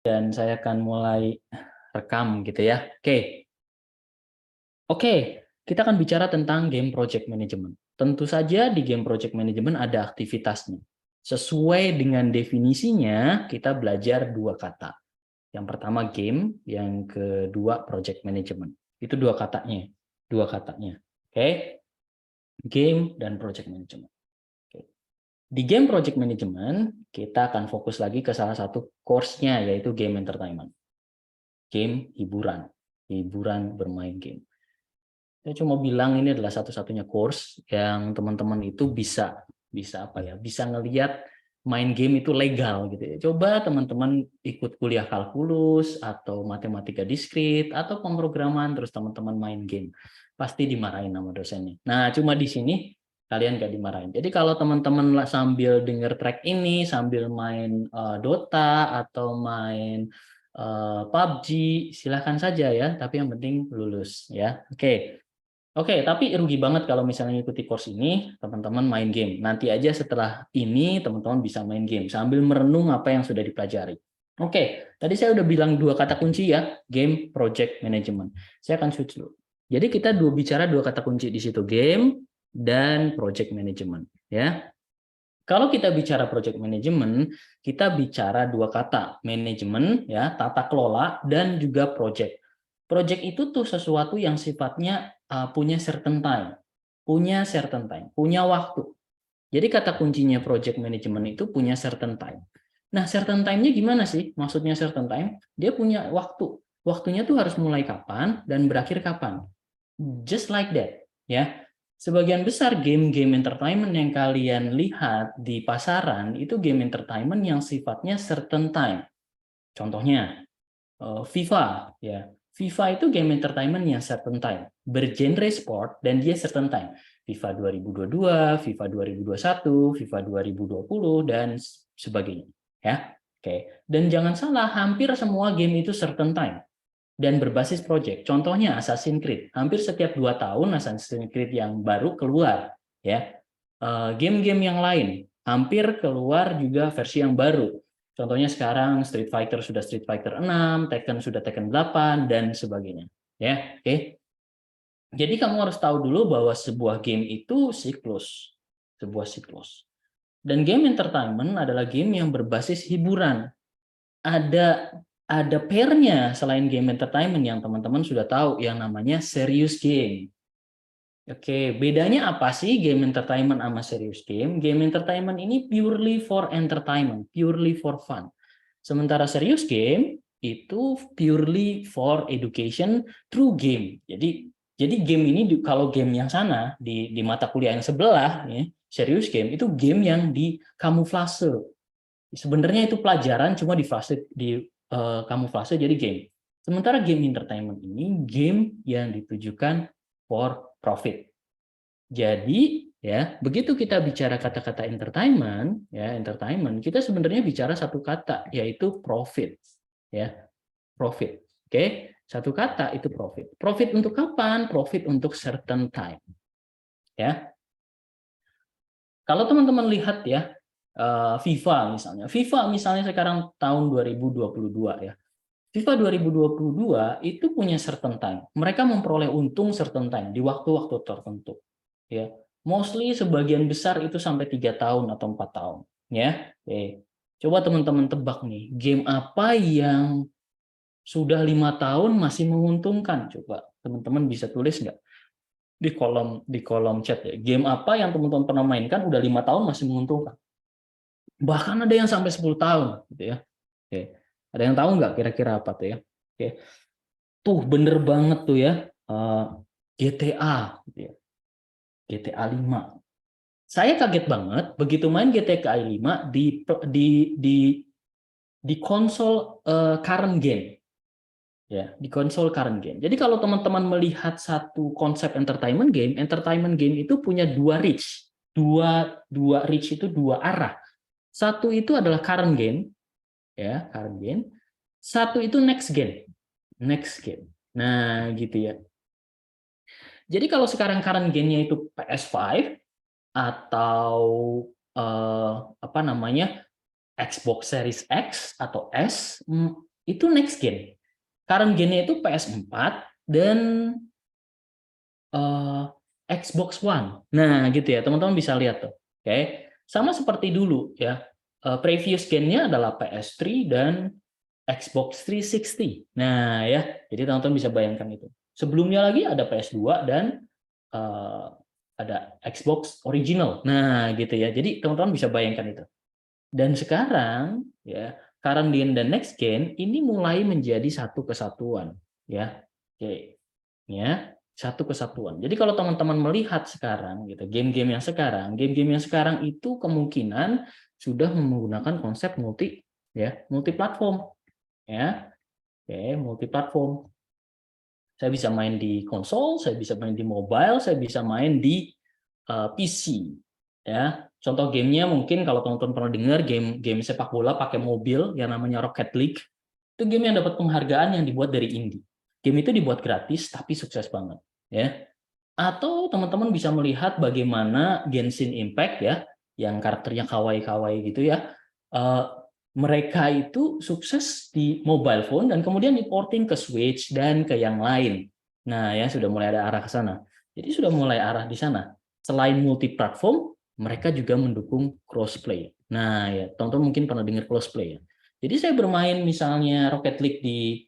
Dan saya akan mulai rekam gitu ya. Oke, kita akan bicara tentang game project management. Tentu saja di game project management ada aktivitasnya. Sesuai dengan definisinya, kita belajar dua kata. Yang pertama game, yang kedua project management. Itu dua katanya. Dua katanya. Oke, game dan project management. Oke. Di game project management, kita akan fokus lagi ke salah satu course-nya, yaitu game entertainment. Game hiburan. Hiburan bermain game. Saya cuma bilang ini adalah satu-satunya course yang teman-teman itu bisa bisa ngelihat main game itu legal gitu ya. Coba teman-teman ikut kuliah kalkulus atau matematika diskrit atau pemrograman terus teman-teman main game. Pasti dimarahin sama dosennya. Nah, cuma di sini kalian gak dimarahin. Jadi kalau teman-teman sambil denger track ini sambil main Dota atau main PUBG, silahkan saja ya, tapi yang penting lulus ya. Oke, tapi rugi banget kalau misalnya ikuti course ini, teman-teman main game. Nanti aja setelah ini, teman-teman bisa main game sambil merenung apa yang sudah dipelajari. Oke, tadi saya udah bilang dua kata kunci ya, game, project, management. Saya akan switch dulu. Jadi kita bicara dua kata kunci di situ, game dan project management. Ya, kalau kita bicara project management, kita bicara dua kata, manajemen, ya, tata kelola, dan juga project. Project itu tuh sesuatu yang sifatnya punya certain time, punya waktu. Jadi kata kuncinya project management itu punya certain time. Nah, certain time-nya gimana sih? Maksudnya certain time, dia punya waktu. Waktunya tuh harus mulai kapan dan berakhir kapan. Just like that, ya. Sebagian besar game-game entertainment yang kalian lihat di pasaran itu game entertainment yang sifatnya certain time. Contohnya FIFA, ya. FIFA itu game entertainment yang certain time, bergenre sport dan dia certain time. FIFA 2022, FIFA 2021, FIFA 2020 dan sebagainya, ya. Oke. Dan jangan salah, hampir semua game itu certain time dan berbasis project. Contohnya Assassin's Creed. Hampir setiap 2 tahun Assassin's Creed yang baru keluar, ya. Game-game yang lain hampir keluar juga versi yang baru. Contohnya sekarang Street Fighter sudah Street Fighter 6, Tekken sudah Tekken 8 dan sebagainya. Ya, oke. Jadi kamu harus tahu dulu bahwa sebuah game itu siklus, sebuah siklus. Dan game entertainment adalah game yang berbasis hiburan. Ada pairnya selain game entertainment yang teman-teman sudah tahu yang namanya serious game. Oke, bedanya apa sih game entertainment sama serious game? Game entertainment ini purely for entertainment, purely for fun. Sementara serious game itu purely for education through game. Jadi game ini kalau game yang sana di mata kuliah yang sebelah ya, serious game itu game yang di kamuflase. Sebenarnya itu pelajaran cuma di kamuflase jadi game. Sementara game entertainment ini game yang ditujukan for profit. Jadi ya, begitu kita bicara kata-kata entertainment, ya entertainment, kita sebenarnya bicara satu kata yaitu profit, ya profit. Oke, satu kata itu profit. Profit untuk kapan? Profit untuk certain time, ya. Kalau teman-teman lihat ya, FIFA misalnya sekarang tahun 2022 ya. FIFA 2022 itu punya certain time. Mereka memperoleh untung certain time di waktu-waktu tertentu. Ya, mostly sebagian besar itu sampai 3 tahun atau 4 tahun. Ya, oke. Coba teman-teman tebak nih, game apa yang sudah 5 tahun masih menguntungkan? Coba teman-teman bisa tulis nggak di kolom chat ya. Game apa yang teman-teman pernah mainkan udah 5 tahun masih menguntungkan? Bahkan ada yang sampai 10 tahun, gitu ya. Oke. Ada yang tahu nggak kira-kira apa tuh ya? Oke. Tuh bener banget tuh ya. GTA, gitu ya. GTA 5. Saya kaget banget begitu main GTA 5 di konsol current game. Ya, di konsol current game. Jadi kalau teman-teman melihat satu konsep entertainment game itu punya dua reach. Dua reach itu dua arah. Satu itu adalah current game, ya, current game. Satu itu next game. Next game. Nah, gitu ya. Jadi kalau sekarang current game-nya itu PS5 atau apa namanya Xbox Series X atau S, itu next gen. Current gen-nya itu PS4 dan Xbox One. Nah, gitu ya, teman-teman bisa lihat tuh. Oke, sama seperti dulu ya. Previous gen-nya adalah PS3 dan Xbox 360. Nah, ya, jadi teman-teman bisa bayangkan itu. Sebelumnya lagi ada PS2 dan ada Xbox original. Nah, gitu ya. Jadi teman-teman bisa bayangkan itu. Dan sekarang ya, current gen dan next gen ini mulai menjadi satu kesatuan ya. Oke. Ya, satu kesatuan. Jadi kalau teman-teman melihat sekarang gitu, game-game yang sekarang itu kemungkinan sudah menggunakan konsep multi platform ya. Oke, multi platform. Saya bisa main di konsol, saya bisa main di mobile, saya bisa main di PC. Ya, contoh gamenya mungkin kalau teman-teman pernah dengar game sepak bola pakai mobil yang namanya Rocket League, itu game yang dapat penghargaan yang dibuat dari indie. Game itu dibuat gratis tapi sukses banget. Ya, atau teman-teman bisa melihat bagaimana Genshin Impact ya, yang karakternya kawaii-kawaii gitu ya. eh, Mereka itu sukses di mobile phone dan kemudian diporting ke Switch dan ke yang lain. Nah, ya sudah mulai ada arah ke sana. Jadi sudah mulai arah di sana. Selain multi platform, mereka juga mendukung crossplay. Nah, ya, teman-teman mungkin pernah dengar crossplay ya. Jadi saya bermain misalnya Rocket League di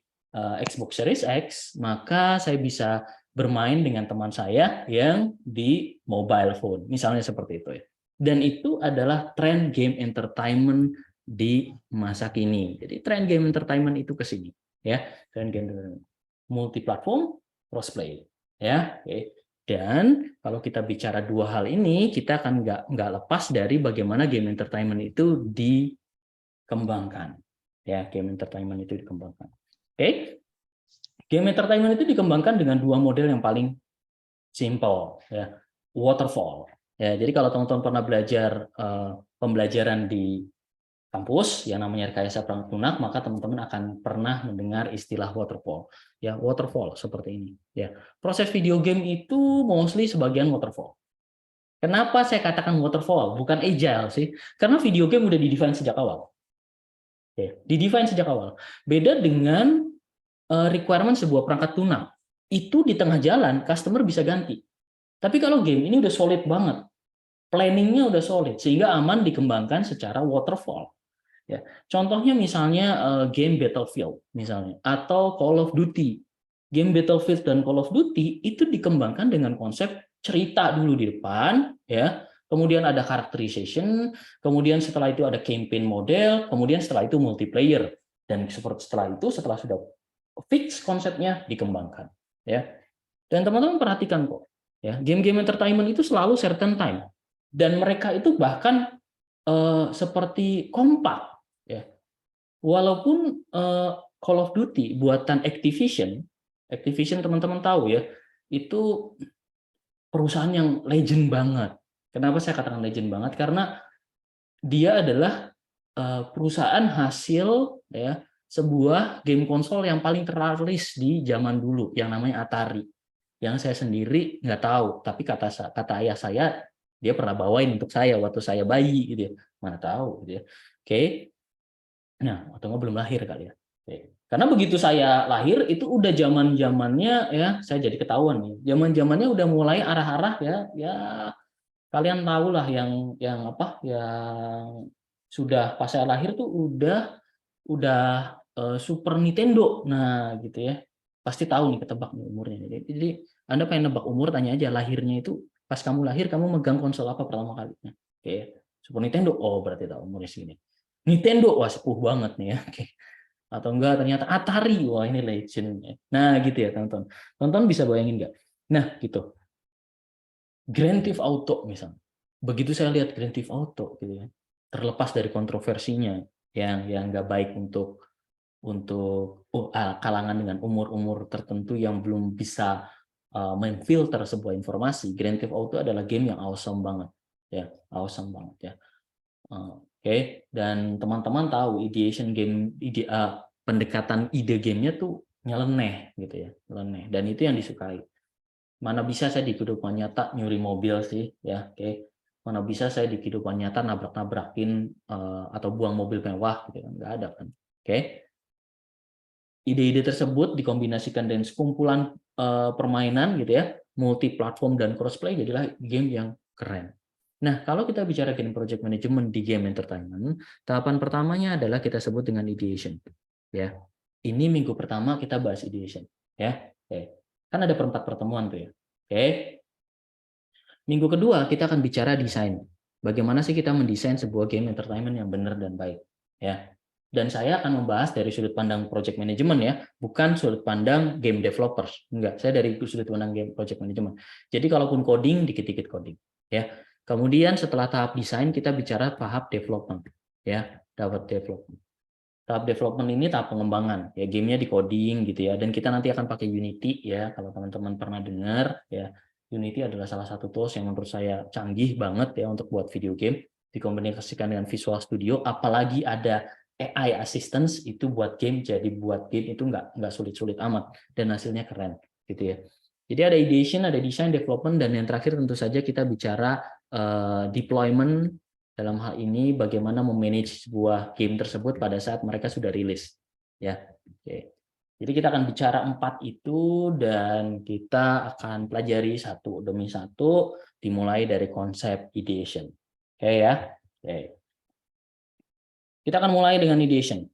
Xbox Series X, maka saya bisa bermain dengan teman saya yang di mobile phone, misalnya seperti itu ya. Dan itu adalah tren game entertainment di masa kini. Jadi tren game entertainment itu ke sini ya, tren game multi platform, crossplay ya. Oke. Dan kalau kita bicara dua hal ini, kita akan nggak lepas dari bagaimana game entertainment itu dikembangkan ya, game entertainment itu dikembangkan. Oke. Game entertainment itu dikembangkan dengan dua model yang paling simple ya, waterfall ya. Jadi kalau teman-teman pernah belajar pembelajaran di kampus yang namanya rekayasa perangkat lunak, maka teman-teman akan pernah mendengar istilah waterfall ya. Waterfall seperti ini ya. Proses video game itu mostly sebagian waterfall. Kenapa saya katakan waterfall bukan agile sih? Karena video game udah di-define sejak awal ya, di-define sejak awal. Beda dengan requirement sebuah perangkat lunak, itu di tengah jalan customer bisa ganti. Tapi kalau game ini udah solid banget, planningnya udah solid sehingga aman dikembangkan secara waterfall. Ya, contohnya misalnya game Battlefield misalnya atau Call of Duty. Game Battlefield dan Call of Duty itu dikembangkan dengan konsep cerita dulu di depan, ya. Kemudian ada characterization, kemudian setelah itu ada campaign model, kemudian setelah itu multiplayer. Dan setelah itu setelah sudah fix konsepnya dikembangkan, ya. Dan teman-teman perhatikan kok, ya, game-game entertainment itu selalu certain time. Dan mereka itu bahkan seperti kompak, ya. Walaupun Call of Duty buatan Activision, Activision teman-teman tahu ya, itu perusahaan yang legend banget. Kenapa saya katakan legend banget? Karena dia adalah perusahaan hasil ya sebuah game konsol yang paling terlaris di zaman dulu yang namanya Atari. Yang saya sendiri nggak tahu, tapi kata ayah saya dia pernah bawain untuk saya waktu saya bayi gitu ya. Mana tahu gitu ya. Oke. Nah, atau nggak belum lahir kali ya. Oke. Karena begitu saya lahir itu udah zaman-zamannya ya, saya jadi ketahuan nih. Zaman-zamannya udah mulai arah-arah ya, ya kalian tahu lah yang apa yang sudah pas saya lahir tuh udah Super Nintendo. Nah, gitu ya. Pasti tahu nih ketebak nih umurnya. Jadi Anda pengen nebak umur tanya aja lahirnya itu pas kamu lahir kamu megang konsol apa pertama kali. Nah, oke. Super Nintendo. Oh, berarti tahu umurnya segini. Nintendo wah sepuh banget nih ya. Oke. Atau enggak ternyata Atari. Wah, ini legend. Nah, gitu ya, teman-teman. Teman-teman bisa bayangin enggak? Nah, gitu. Grand Theft Auto misalnya. Begitu saya lihat Grand Theft Auto gitu ya. Terlepas dari kontroversinya yang nggak baik untuk kalangan dengan umur-umur tertentu yang belum bisa memfilter sebuah informasi, Grand Theft Auto adalah game yang awesome banget, ya, awesome banget ya. Oke, dan teman-teman tahu ideation game, pendekatan ide gamenya tuh nyeleneh gitu ya, nyeleneh, dan itu yang disukai. Mana bisa saya di kehidupan nyata nyuri mobil sih, ya, oke. Mana bisa saya di kehidupan nyata nabrak-nabrakin atau buang mobil mewah gitu kan, nggak ada kan, oke. ide-ide tersebut dikombinasikan dengan sekumpulan permainan gitu ya, multi platform dan crossplay, jadilah game yang keren. Nah, kalau kita bicara game project management di game entertainment, tahapan pertamanya adalah kita sebut dengan ideation. Ya, ini minggu pertama kita bahas ideation. Ya, oke. Kan ada perempat pertemuan tuh ya. Oke. Minggu kedua kita akan bicara desain. Bagaimana sih kita mendesain sebuah game entertainment yang benar dan baik. Ya. Dan saya akan membahas dari sudut pandang project management ya, bukan sudut pandang game developers. Enggak, saya dari sudut pandang game project management. Jadi kalaupun coding, dikit-dikit coding. Ya. Kemudian setelah tahap desain kita bicara tahap development. Ya, tahap development. Tahap development ini tahap pengembangan. Ya, gamenya di coding gitu ya. Dan kita nanti akan pakai Unity ya, kalau teman-teman pernah dengar ya. Unity adalah salah satu tools yang menurut saya canggih banget ya untuk buat video game, dikombinasikan dengan Visual Studio, apalagi ada AI assistance, itu buat game, jadi buat game itu nggak sulit-sulit amat dan hasilnya keren gitu ya. Jadi ada ideation, ada design, development, dan yang terakhir tentu saja kita bicara deployment. Dalam hal ini bagaimana memanage sebuah game tersebut pada saat mereka sudah rilis ya. Oke. Jadi kita akan bicara 4 itu dan kita akan pelajari satu demi satu, dimulai dari konsep ideation. Oke ya. Oke. Kita akan mulai dengan ideation.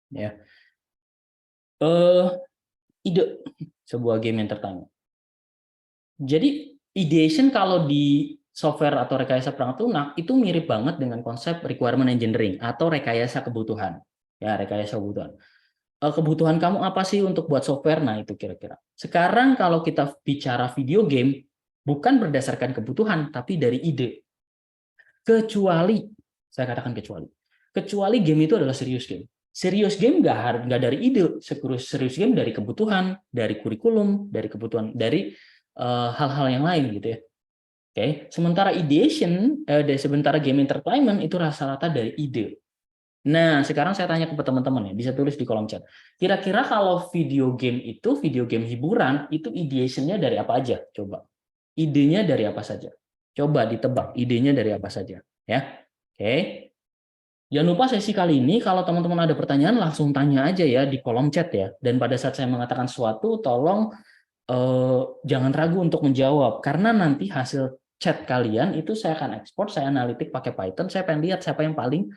Ya. Ide sebuah game entertainment. Jadi ideation kalau di software atau rekayasa perangkat lunak itu mirip banget dengan konsep requirement engineering atau rekayasa kebutuhan. Ya, rekayasa kebutuhan. Kebutuhan kamu apa sih untuk buat software? Nah, itu kira-kira. Sekarang kalau kita bicara video game, bukan berdasarkan kebutuhan, tapi dari ide. Kecuali, saya katakan kecuali game itu adalah serius game. Serius game nggak dari ide, serius game dari kebutuhan, dari kurikulum, dari kebutuhan, dari hal-hal yang lain gitu ya. Oke, sementara ideation, sementara game entertainment itu rata-rata dari ide. Nah, sekarang saya tanya ke teman-teman ya, bisa tulis di kolom chat. Kira-kira kalau video game itu, video game hiburan, itu ideation-nya dari apa aja? Coba. Idenya dari apa saja? Coba ditebak, idenya dari apa saja. Ya, oke. Jangan lupa sesi kali ini, kalau teman-teman ada pertanyaan, langsung tanya aja ya di kolom chat ya. Dan pada saat saya mengatakan sesuatu, tolong jangan ragu untuk menjawab. Karena nanti hasil chat kalian itu saya akan ekspor, saya analitik pakai Python, saya pengen lihat siapa yang paling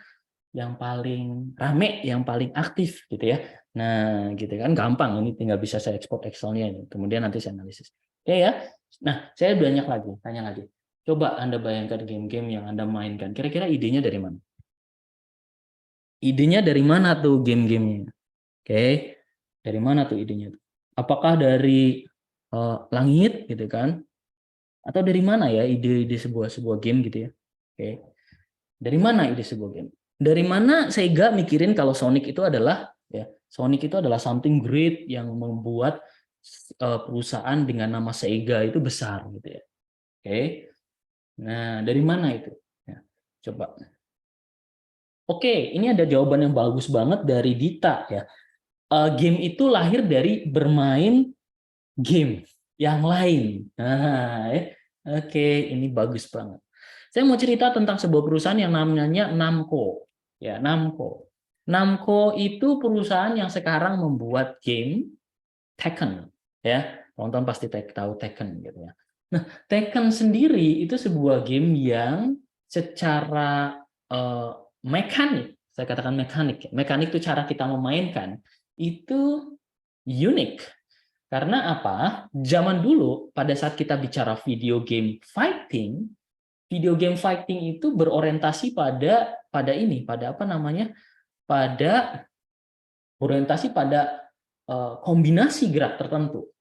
rame, yang paling aktif gitu ya. Nah, gitu kan gampang, ini tinggal bisa saya ekspor Excel-nya ini. Kemudian nanti saya analisis. Oke ya. Nah, saya tanya lagi. Coba Anda bayangkan game-game yang Anda mainkan. Kira-kira idenya dari mana? Idenya dari mana tuh game-gamenya? Oke. Dari mana tuh idenya? Apakah dari langit gitu kan? Atau dari mana ya ide sebuah game gitu ya? Oke. Dari mana ide sebuah game? Dari mana Sega mikirin kalau Sonic itu adalah something great yang membuat perusahaan dengan nama Sega itu besar gitu ya. Oke. Nah, dari mana itu? Ya, coba. Oke, ini ada jawaban yang bagus banget dari Dita ya. Game itu lahir dari bermain game yang lain. Nah, oke, ini bagus banget. Saya mau cerita tentang sebuah perusahaan yang namanya Namco. Ya, Namco. Namco itu perusahaan yang sekarang membuat game Tekken. Ya, teman-teman pasti tahu Tekken gitu ya. Nah, Tekken sendiri itu sebuah game yang secara mekanik, saya katakan mekanik. Mekanik itu cara kita memainkan itu unik. Karena apa? Zaman dulu pada saat kita bicara video game fighting itu berorientasi pada ini, pada apa namanya? Pada orientasi pada kombinasi gerak tertentu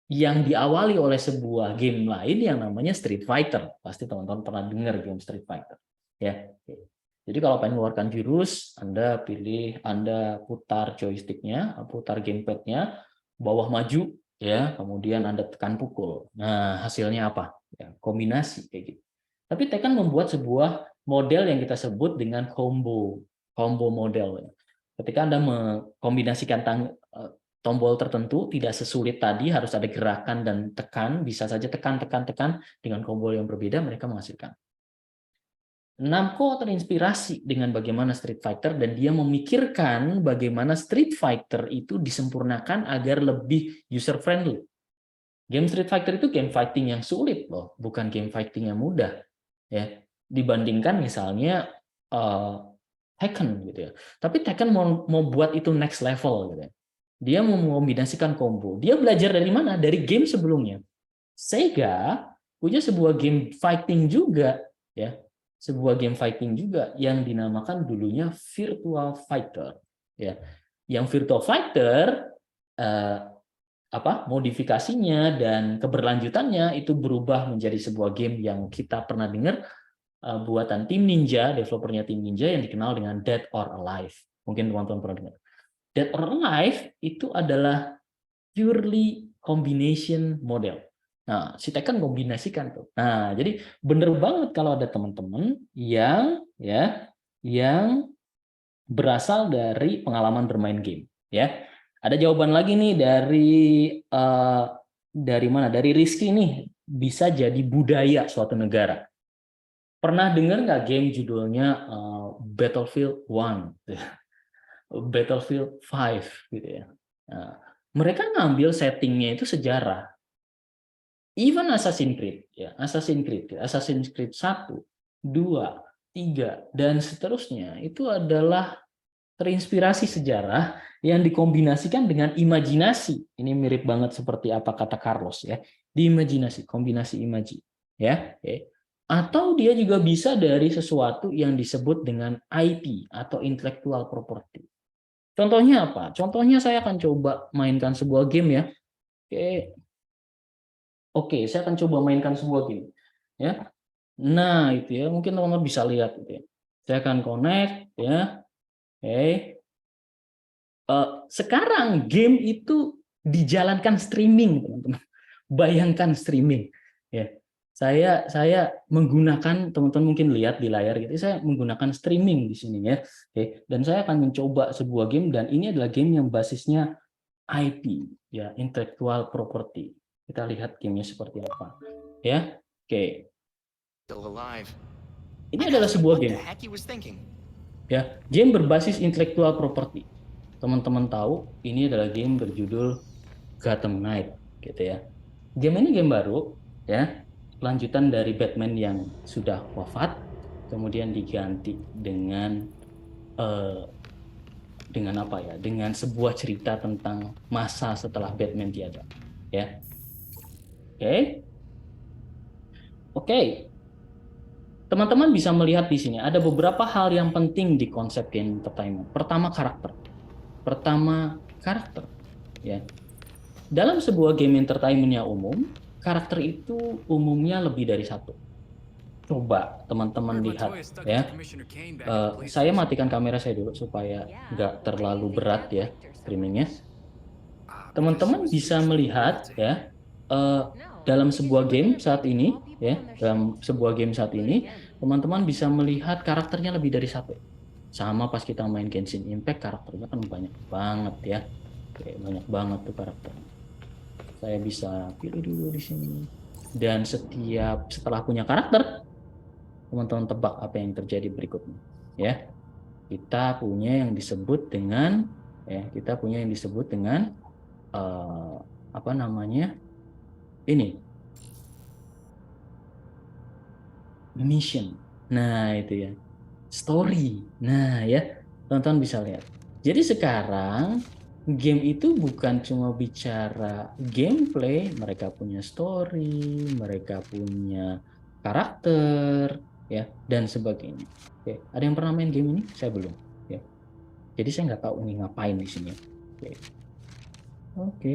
yang diawali oleh sebuah game lain yang namanya Street Fighter. Pasti teman-teman pernah dengar game Street Fighter. Ya. Jadi kalau pengen mengeluarkan jurus, Anda putar joysticknya, putar gamepad-nya, bawah maju, ya, kemudian Anda tekan pukul. Nah, hasilnya apa? Ya, kombinasi kayak gitu. Tapi Tekken membuat sebuah model yang kita sebut dengan combo model. Ketika Anda mengkombinasikan tombol tertentu, tidak sesulit tadi, harus ada gerakan dan tekan, bisa saja tekan dengan tombol yang berbeda, mereka menghasilkan. Namco terinspirasi dengan bagaimana Street Fighter dan dia memikirkan bagaimana Street Fighter itu disempurnakan agar lebih user friendly. Game Street Fighter itu game fighting yang sulit loh, bukan game fighting yang mudah ya. Dibandingkan misalnya Tekken gitu ya. Tapi Tekken mau buat itu next level gitu ya. Dia mau mengombinasikan combo. Dia belajar dari mana? Dari game sebelumnya. Sega punya sebuah game fighting juga ya, sebuah game fighting juga yang dinamakan dulunya Virtua Fighter ya. Yang Virtua Fighter modifikasinya dan keberlanjutannya itu berubah menjadi sebuah game yang kita pernah dengar, buatan tim Ninja, developernya tim Ninja yang dikenal dengan Dead or Alive. Mungkin teman-teman pernah dengar. Dead or Alive itu adalah purely combination model. Nah, si Tekken kombinasikan tuh. Nah, jadi bener banget kalau ada teman-teman yang berasal dari pengalaman bermain game, ya. Ada jawaban lagi nih dari mana? Dari Rizky nih, bisa jadi budaya suatu negara. Pernah dengar nggak game judulnya Battlefield 1, Battlefield 5 gitu ya. Nah, mereka ngambil settingnya itu sejarah. Even Assassin's Creed, ya, Assassin's Creed 1, 2, 3, dan seterusnya itu adalah terinspirasi sejarah yang dikombinasikan dengan imajinasi. Ini mirip banget seperti apa kata Carlos ya. Diimajinasi, kombinasi imaji, ya. Oke. Atau dia juga bisa dari sesuatu yang disebut dengan IP atau intellectual property. Contohnya apa? Contohnya saya akan coba mainkan sebuah game ya. Oke. Oke, saya akan coba mainkan sebuah game. Ya. Nah, itu ya, mungkin teman-teman bisa lihat gitu ya. Saya akan connect ya. Oke. Sekarang game itu dijalankan streaming, teman-teman. Bayangkan streaming. Ya. Saya menggunakan, teman-teman mungkin lihat di layar gitu. Saya menggunakan streaming di sini ya. Oke, dan saya akan mencoba sebuah game dan ini adalah game yang basisnya IP ya, intellectual property. Kita lihat gamenya seperti apa. Ya. Oke. Ini adalah sebuah game. Ya, game berbasis intellectual property. Teman-teman tahu, ini adalah game berjudul Gotham Knight, gitu ya. Game ini game baru, ya, lanjutan dari Batman yang sudah wafat, kemudian diganti dengan apa ya? Dengan sebuah cerita tentang masa setelah Batman tiada, ya. Oke, oke. Teman-teman bisa melihat di sini ada beberapa hal yang penting di konsep game entertainment. Pertama, karakter. Ya. Dalam sebuah game entertainment yang umum, karakter itu umumnya lebih dari satu. Coba teman-teman lihat ya. Saya matikan kamera saya dulu supaya nggak terlalu berat ya streamingnya. Teman-teman bisa melihat ya, dalam sebuah game saat ini ya, teman-teman bisa melihat karakternya lebih dari satu. Sama pas kita main Genshin Impact, karakternya kan banyak banget ya. Oke, banyak banget tuh karakternya. Saya bisa pilih dulu di sini. Dan setelah punya karakter, teman-teman tebak apa yang terjadi berikutnya. Ya, kita punya yang disebut dengan eh, apa namanya? Ini mission. Nah, itu ya. Story. Nah, ya. Teman-teman bisa lihat. Jadi sekarang game itu bukan cuma bicara gameplay, mereka punya story, mereka punya karakter, ya, dan sebagainya. Oke, ada yang pernah main game ini? Saya belum. Ya, jadi saya nggak tahu ini ngapain di sini. Oke, oke.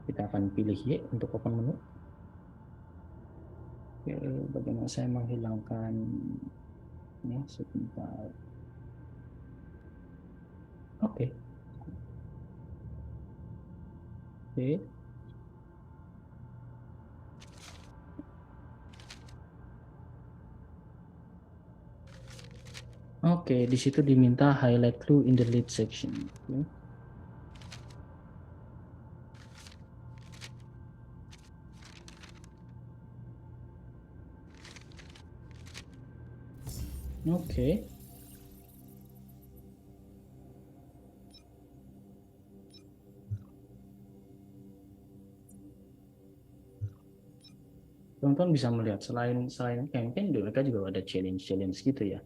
Kita akan pilih Y untuk open menu. Oke, bagaimana saya menghilangkan ini sebentar. Oke, oke. Oke, di situ diminta highlight clue in the lead section. Oke. Oke. Teman-teman bisa melihat selain campaign mereka juga ada challenge gitu ya.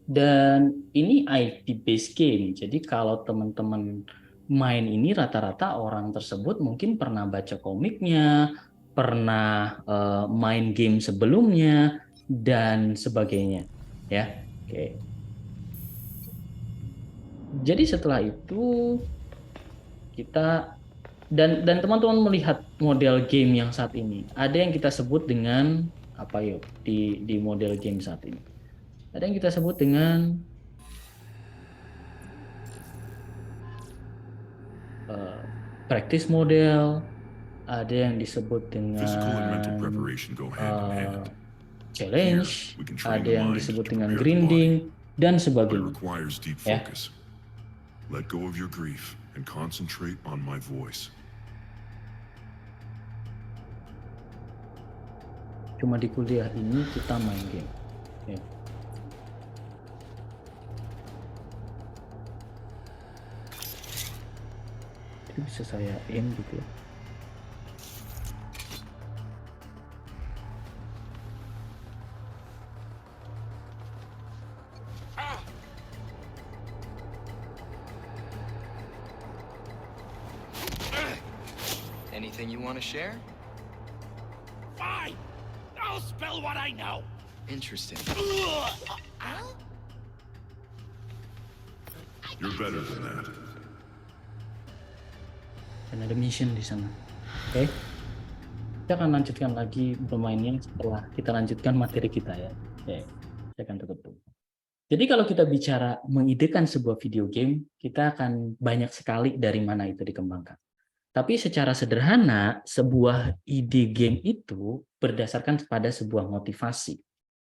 Dan ini IP based game. Jadi kalau teman-teman main ini rata-rata orang tersebut mungkin pernah baca komiknya, pernah main game sebelumnya dan sebagainya, ya. Oke. Jadi setelah itu kita dan teman-teman melihat model game yang saat ini. Ada yang kita sebut dengan apa yuk di model game saat ini. Ada yang kita sebut dengan practice model, ada yang disebut Physical and mental dengan preparation go hand in hand. Here, challenge, we can train ada the yang mind disebut to dengan prepare the body, grinding dan but it sebagainya. requires deep Ya, focus. Let go of your grief and concentrate on my voice. cuma di kuliah ini kita main game. Ya. Itu bisa saya aim gitu ya. Anything you want to share? Fine! I'll spell what I know! Interesting. You're better than that. Dan ada mission di sana. Oke. Kita akan lanjutkan lagi bermainnya setelah kita lanjutkan materi kita ya. Oke. Saya akan tutup dulu. Jadi kalau kita bicara mengidekan sebuah video game, kita akan banyak sekali dari mana itu dikembangkan. Tapi secara sederhana, sebuah ide game itu berdasarkan pada sebuah motivasi.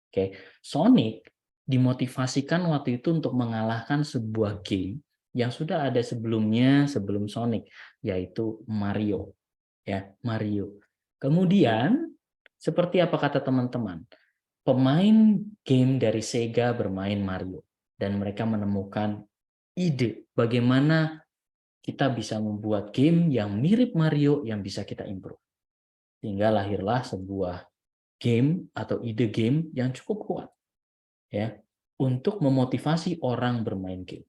Oke, Sonic dimotivasikan waktu itu untuk mengalahkan sebuah game yang sudah ada sebelumnya sebelum Sonic, yaitu Mario. Ya, Mario. Kemudian, seperti apa kata teman-teman? Pemain game dari Sega bermain Mario dan mereka menemukan ide bagaimana kita bisa membuat game yang mirip Mario yang bisa kita improve. Sehingga lahirlah sebuah game atau ide game yang cukup kuat ya untuk memotivasi orang bermain game.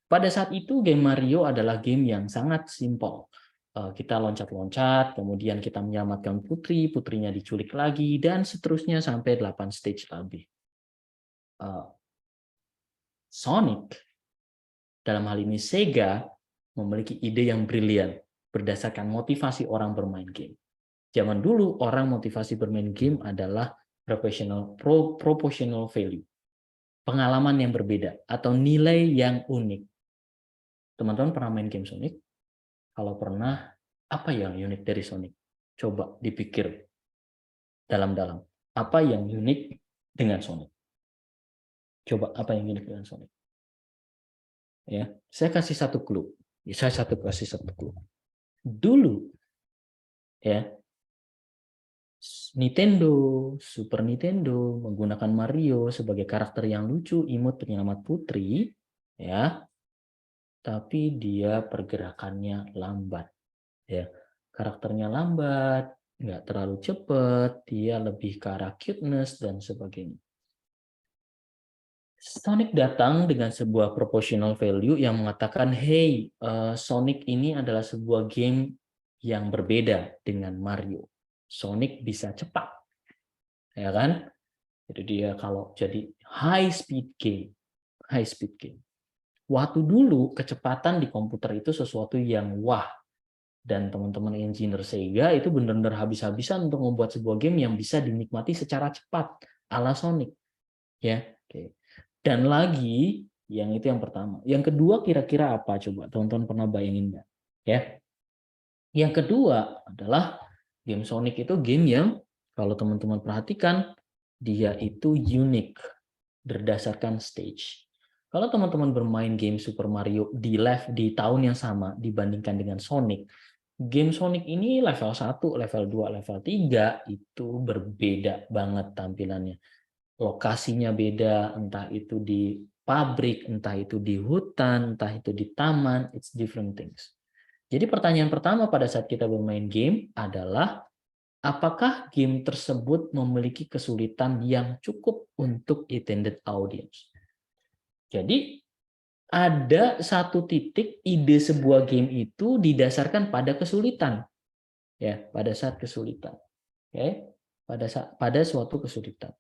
Pada saat itu game Mario adalah game yang sangat simpel. Kita loncat-loncat, kemudian kita menyelamatkan putri, putrinya diculik lagi, dan seterusnya sampai 8 stage lebih. Sonic, dalam hal ini Sega, memiliki ide yang brilian berdasarkan motivasi orang bermain game. Zaman dulu orang motivasi bermain game adalah proportional value. Pengalaman yang berbeda atau nilai yang unik. Teman-teman pernah main game Sonic? Kalau pernah, apa yang unik dari Sonic? Coba dipikir dalam-dalam. Apa yang unik dengan Sonic? Coba apa yang unik dengan Sonic? Ya, saya kasih satu clue. Kasih satu clue. Dulu ya, Nintendo, Super Nintendo menggunakan Mario sebagai karakter yang lucu, imut, penyelamat putri, ya. Tapi dia pergerakannya lambat, ya. Karakternya lambat, nggak terlalu cepat, dia lebih ke arah cuteness dan sebagainya. Sonic datang dengan sebuah proportional value yang mengatakan, hey, Sonic ini adalah sebuah game yang berbeda dengan Mario. Sonic bisa cepat, ya kan? Jadi dia kalau jadi high speed game. Waktu dulu kecepatan di komputer itu sesuatu yang wah, dan teman-teman engineer Sega itu benar-benar habis-habisan untuk membuat sebuah game yang bisa dinikmati secara cepat ala Sonic, ya. Oke. Dan lagi yang itu yang pertama. Yang kedua kira-kira apa coba? Teman-teman pernah bayangin nggak? Ya. Yang kedua adalah game Sonic itu game yang kalau teman-teman perhatikan dia itu unik berdasarkan stage. Kalau teman-teman bermain game Super Mario di tahun yang sama dibandingkan dengan Sonic, game Sonic ini level 1, level 2, level 3 itu berbeda banget tampilannya. lokasinya beda, entah itu di pabrik, entah itu di hutan, entah itu di taman, it's different things. Jadi pertanyaan pertama pada saat kita bermain game adalah apakah game tersebut memiliki kesulitan yang cukup untuk intended audience. Jadi ada satu titik ide sebuah game itu didasarkan pada kesulitan, ya, pada saat kesulitan, oke, pada suatu kesulitan.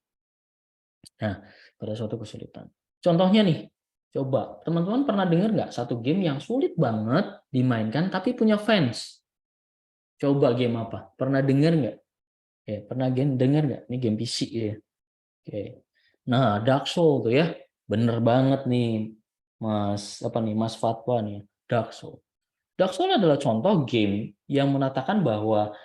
Nah, pada suatu kesulitan. Contohnya nih, coba teman-teman pernah dengar nggak satu game yang sulit banget dimainkan tapi punya fans? Coba game apa? Pernah dengar nggak? Ya, pernah dengar nggak? Ini game PC ya. Oke. Nah, Dark Soul tuh ya, bener banget nih, Mas Fatwa nih, Dark Soul. Dark Soul adalah contoh game yang menatakan bahwa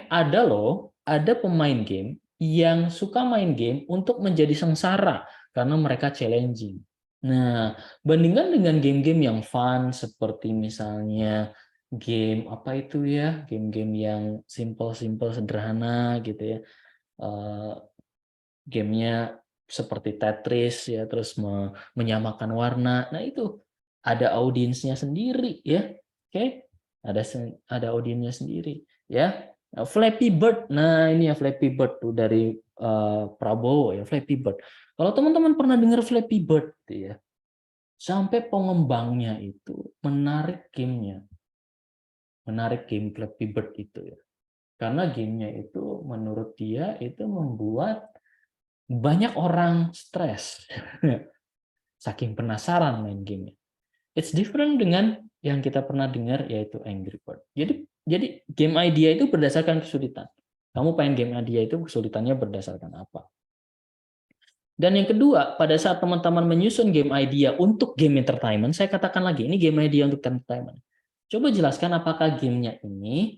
ada pemain game yang suka main game untuk menjadi sengsara karena mereka challenging. Nah, bandingkan dengan game-game yang fun seperti misalnya game apa itu ya, game-game yang simple-simple sederhana gitu ya. Eh, Gamenya seperti Tetris ya, terus menyamakan warna. Nah, itu ada audiensnya sendiri ya. Oke, ada audiensnya sendiri ya. Nah, Flappy Bird. Nah, ini ya Flappy Bird tuh dari Prabowo ya, Flappy Bird. Kalau teman-teman pernah dengar Flappy Bird tuh ya, sampai pengembangnya itu menarik gamenya. Menarik game Flappy Bird itu ya. Karena gamenya itu menurut dia itu membuat banyak orang stres. Saking penasaran main game. It's different dengan yang kita pernah dengar yaitu Angry Bird. Jadi game idea itu berdasarkan kesulitan. Kamu pengen game idea itu kesulitannya berdasarkan apa? Dan yang kedua, pada saat teman-teman menyusun game idea untuk game entertainment, saya katakan lagi, ini game idea untuk entertainment. Coba jelaskan apakah gamenya ini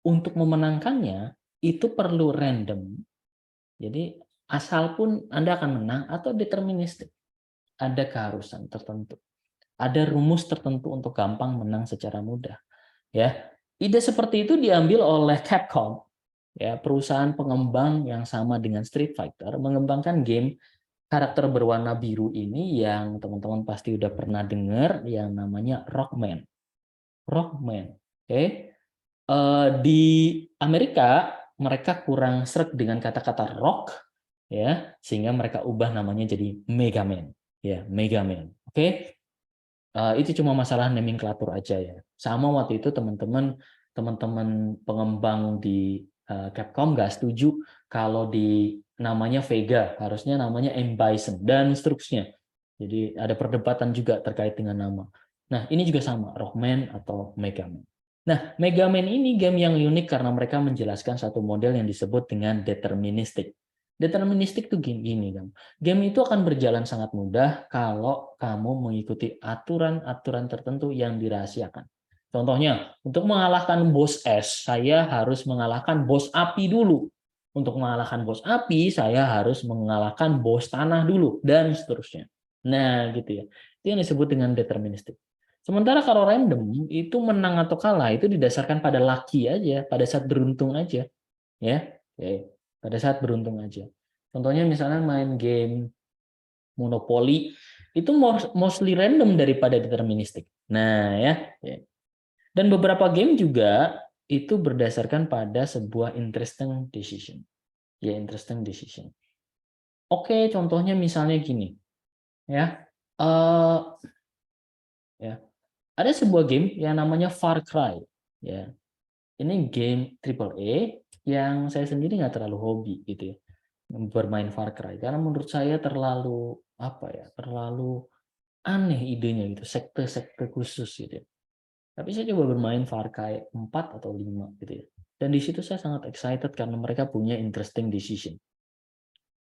untuk memenangkannya itu perlu random. Jadi asal pun Anda akan menang atau deterministik. Ada keharusan tertentu. Ada rumus tertentu untuk gampang menang secara mudah. Ya, ide seperti itu diambil oleh Capcom, ya, perusahaan pengembang yang sama dengan Street Fighter, mengembangkan game karakter berwarna biru ini yang teman-teman pasti udah pernah dengar, yang namanya Rockman. Rockman, oke? Di Amerika mereka kurang sreg dengan kata-kata rock, ya, sehingga mereka ubah namanya jadi Mega Man, ya, Mega Man, oke? Itu cuma masalah nomenklatur aja ya. Sama waktu itu teman-teman pengembang di Capcom nggak setuju kalau di namanya Vega, harusnya namanya M. Bison dan seterusnya. Jadi ada perdebatan juga terkait dengan nama. Nah, ini juga sama, Rockman atau Mega Man. Nah, Mega Man ini game yang unik karena mereka menjelaskan satu model yang disebut dengan deterministik. Deterministik itu gini kan. Game itu akan berjalan sangat mudah kalau kamu mengikuti aturan-aturan tertentu yang dirahasiakan. Contohnya, untuk mengalahkan bos es, saya harus mengalahkan bos api dulu. Untuk mengalahkan bos api, saya harus mengalahkan bos tanah dulu, dan seterusnya. Nah, gitu ya. Itu yang disebut dengan deterministik. Sementara kalau random, itu menang atau kalah, itu didasarkan pada lucky aja, pada saat beruntung aja. Ya, oke. Pada saat beruntung aja. Contohnya misalnya main game Monopoly itu mostly random daripada deterministik. Nah, ya. Dan beberapa game juga itu berdasarkan pada sebuah interesting decision. Ya, interesting decision. Oke, contohnya misalnya gini. Ya. Ya. Ada sebuah game yang namanya Far Cry, ya. Ini game AAA yang saya sendiri nggak terlalu hobi gitu ya, bermain Far Cry karena menurut saya terlalu terlalu aneh idenya gitu, sekte-sekte khusus gitu ya. Tapi saya coba bermain Far Cry 4 atau 5 gitu ya. Dan di situ saya sangat excited karena mereka punya interesting decision.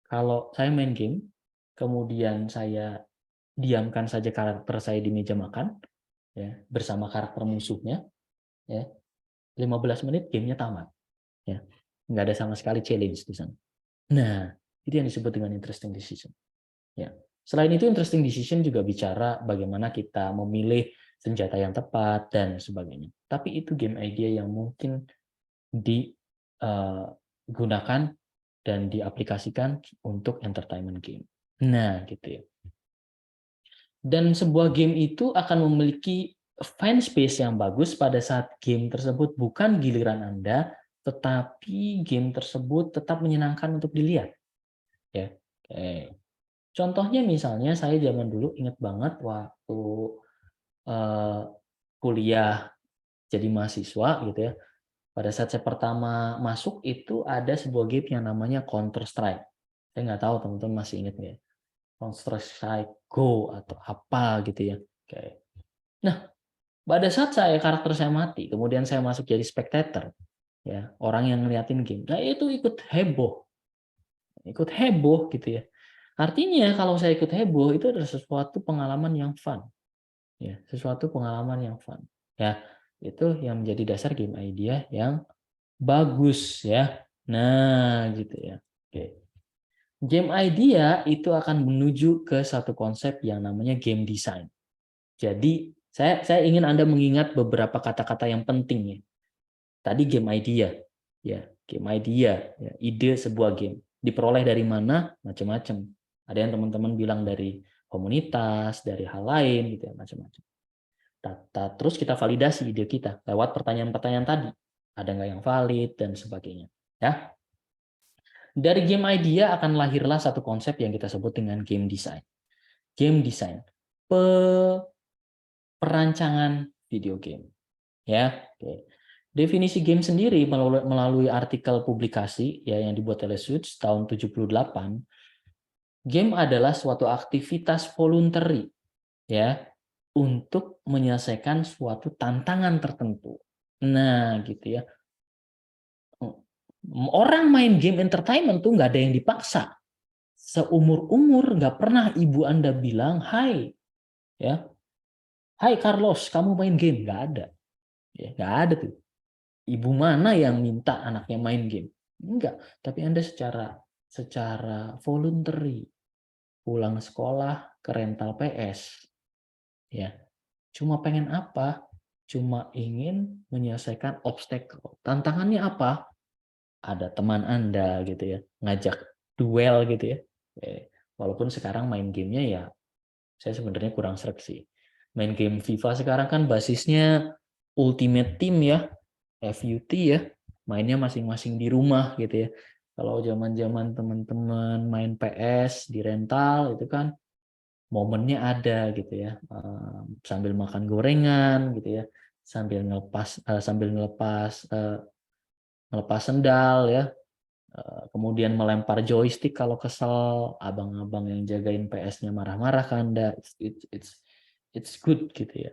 Kalau saya main game, kemudian saya diamkan saja karakter saya di meja makan ya, bersama karakter musuhnya ya. 15 menit gamenya tamat. Ya. Nggak ada sama sekali challenge di sana. Nah, itu yang disebut dengan interesting decision. Ya. Selain itu, interesting decision juga bicara bagaimana kita memilih senjata yang tepat dan sebagainya. Tapi itu game idea yang mungkin digunakan dan diaplikasikan untuk entertainment game. Nah, gitu ya. Dan sebuah game itu akan memiliki fan space yang bagus pada saat game tersebut bukan giliran Anda, tetapi game tersebut tetap menyenangkan untuk dilihat. Ya, oke. Contohnya misalnya saya zaman dulu ingat banget waktu eh, kuliah jadi mahasiswa gitu ya. Pada saat saya pertama masuk itu ada sebuah game yang namanya Counter Strike. Saya nggak tahu teman-teman masih ingat nggak ya? Counter Strike Go atau apa gitu ya. Oke. Nah, pada saat karakter saya mati, kemudian saya masuk jadi spectator, ya orang yang ngeliatin game, nah itu ikut heboh gitu ya. Artinya kalau saya ikut heboh itu adalah sesuatu pengalaman yang fun, ya sesuatu pengalaman yang fun, ya itu yang menjadi dasar game idea yang bagus ya. Nah gitu ya. Oke. Game idea itu akan menuju ke satu konsep yang namanya game design. Jadi saya ingin Anda mengingat beberapa kata-kata yang penting ya. Tadi game idea, ya game idea, ya, ide sebuah game diperoleh dari mana? Macam-macam. Ada yang teman-teman bilang dari komunitas, dari hal lain gitu ya, macam-macam. Terus kita validasi ide kita lewat pertanyaan-pertanyaan tadi. Ada nggak yang valid dan sebagainya. Ya. Dari game idea akan lahirlah satu konsep yang kita sebut dengan game design. Game design, perancangan video game. Ya, oke. Definisi game sendiri melalui artikel publikasi ya yang dibuat oleh Suits tahun 78, game adalah suatu aktivitas voluntary ya untuk menyelesaikan suatu tantangan tertentu. Nah, gitu ya. Orang main game entertainment tuh nggak ada yang dipaksa. Seumur-umur nggak pernah ibu Anda bilang, "Hai, ya, hai Carlos, kamu main game?" Nggak ada. Ya, nggak ada tuh. Ibu mana yang minta anaknya main game? Enggak, tapi Anda secara voluntary pulang sekolah ke rental PS ya. Cuma pengen apa? Cuma ingin menyelesaikan obstacle. Tantangannya apa? Ada teman Anda gitu ya, ngajak duel gitu ya. Walaupun sekarang main gamenya ya saya sebenarnya kurang sreg sih. Main game FIFA sekarang kan basisnya Ultimate Team ya, FUT ya, mainnya masing-masing di rumah gitu ya. Kalau zaman-zaman teman-teman main PS di rental itu kan momennya ada gitu ya, sambil makan gorengan gitu ya, sambil ngelepas sendal ya, kemudian melempar joystick kalau kesel, abang-abang yang jagain PS-nya marah-marah kan, it's good gitu ya.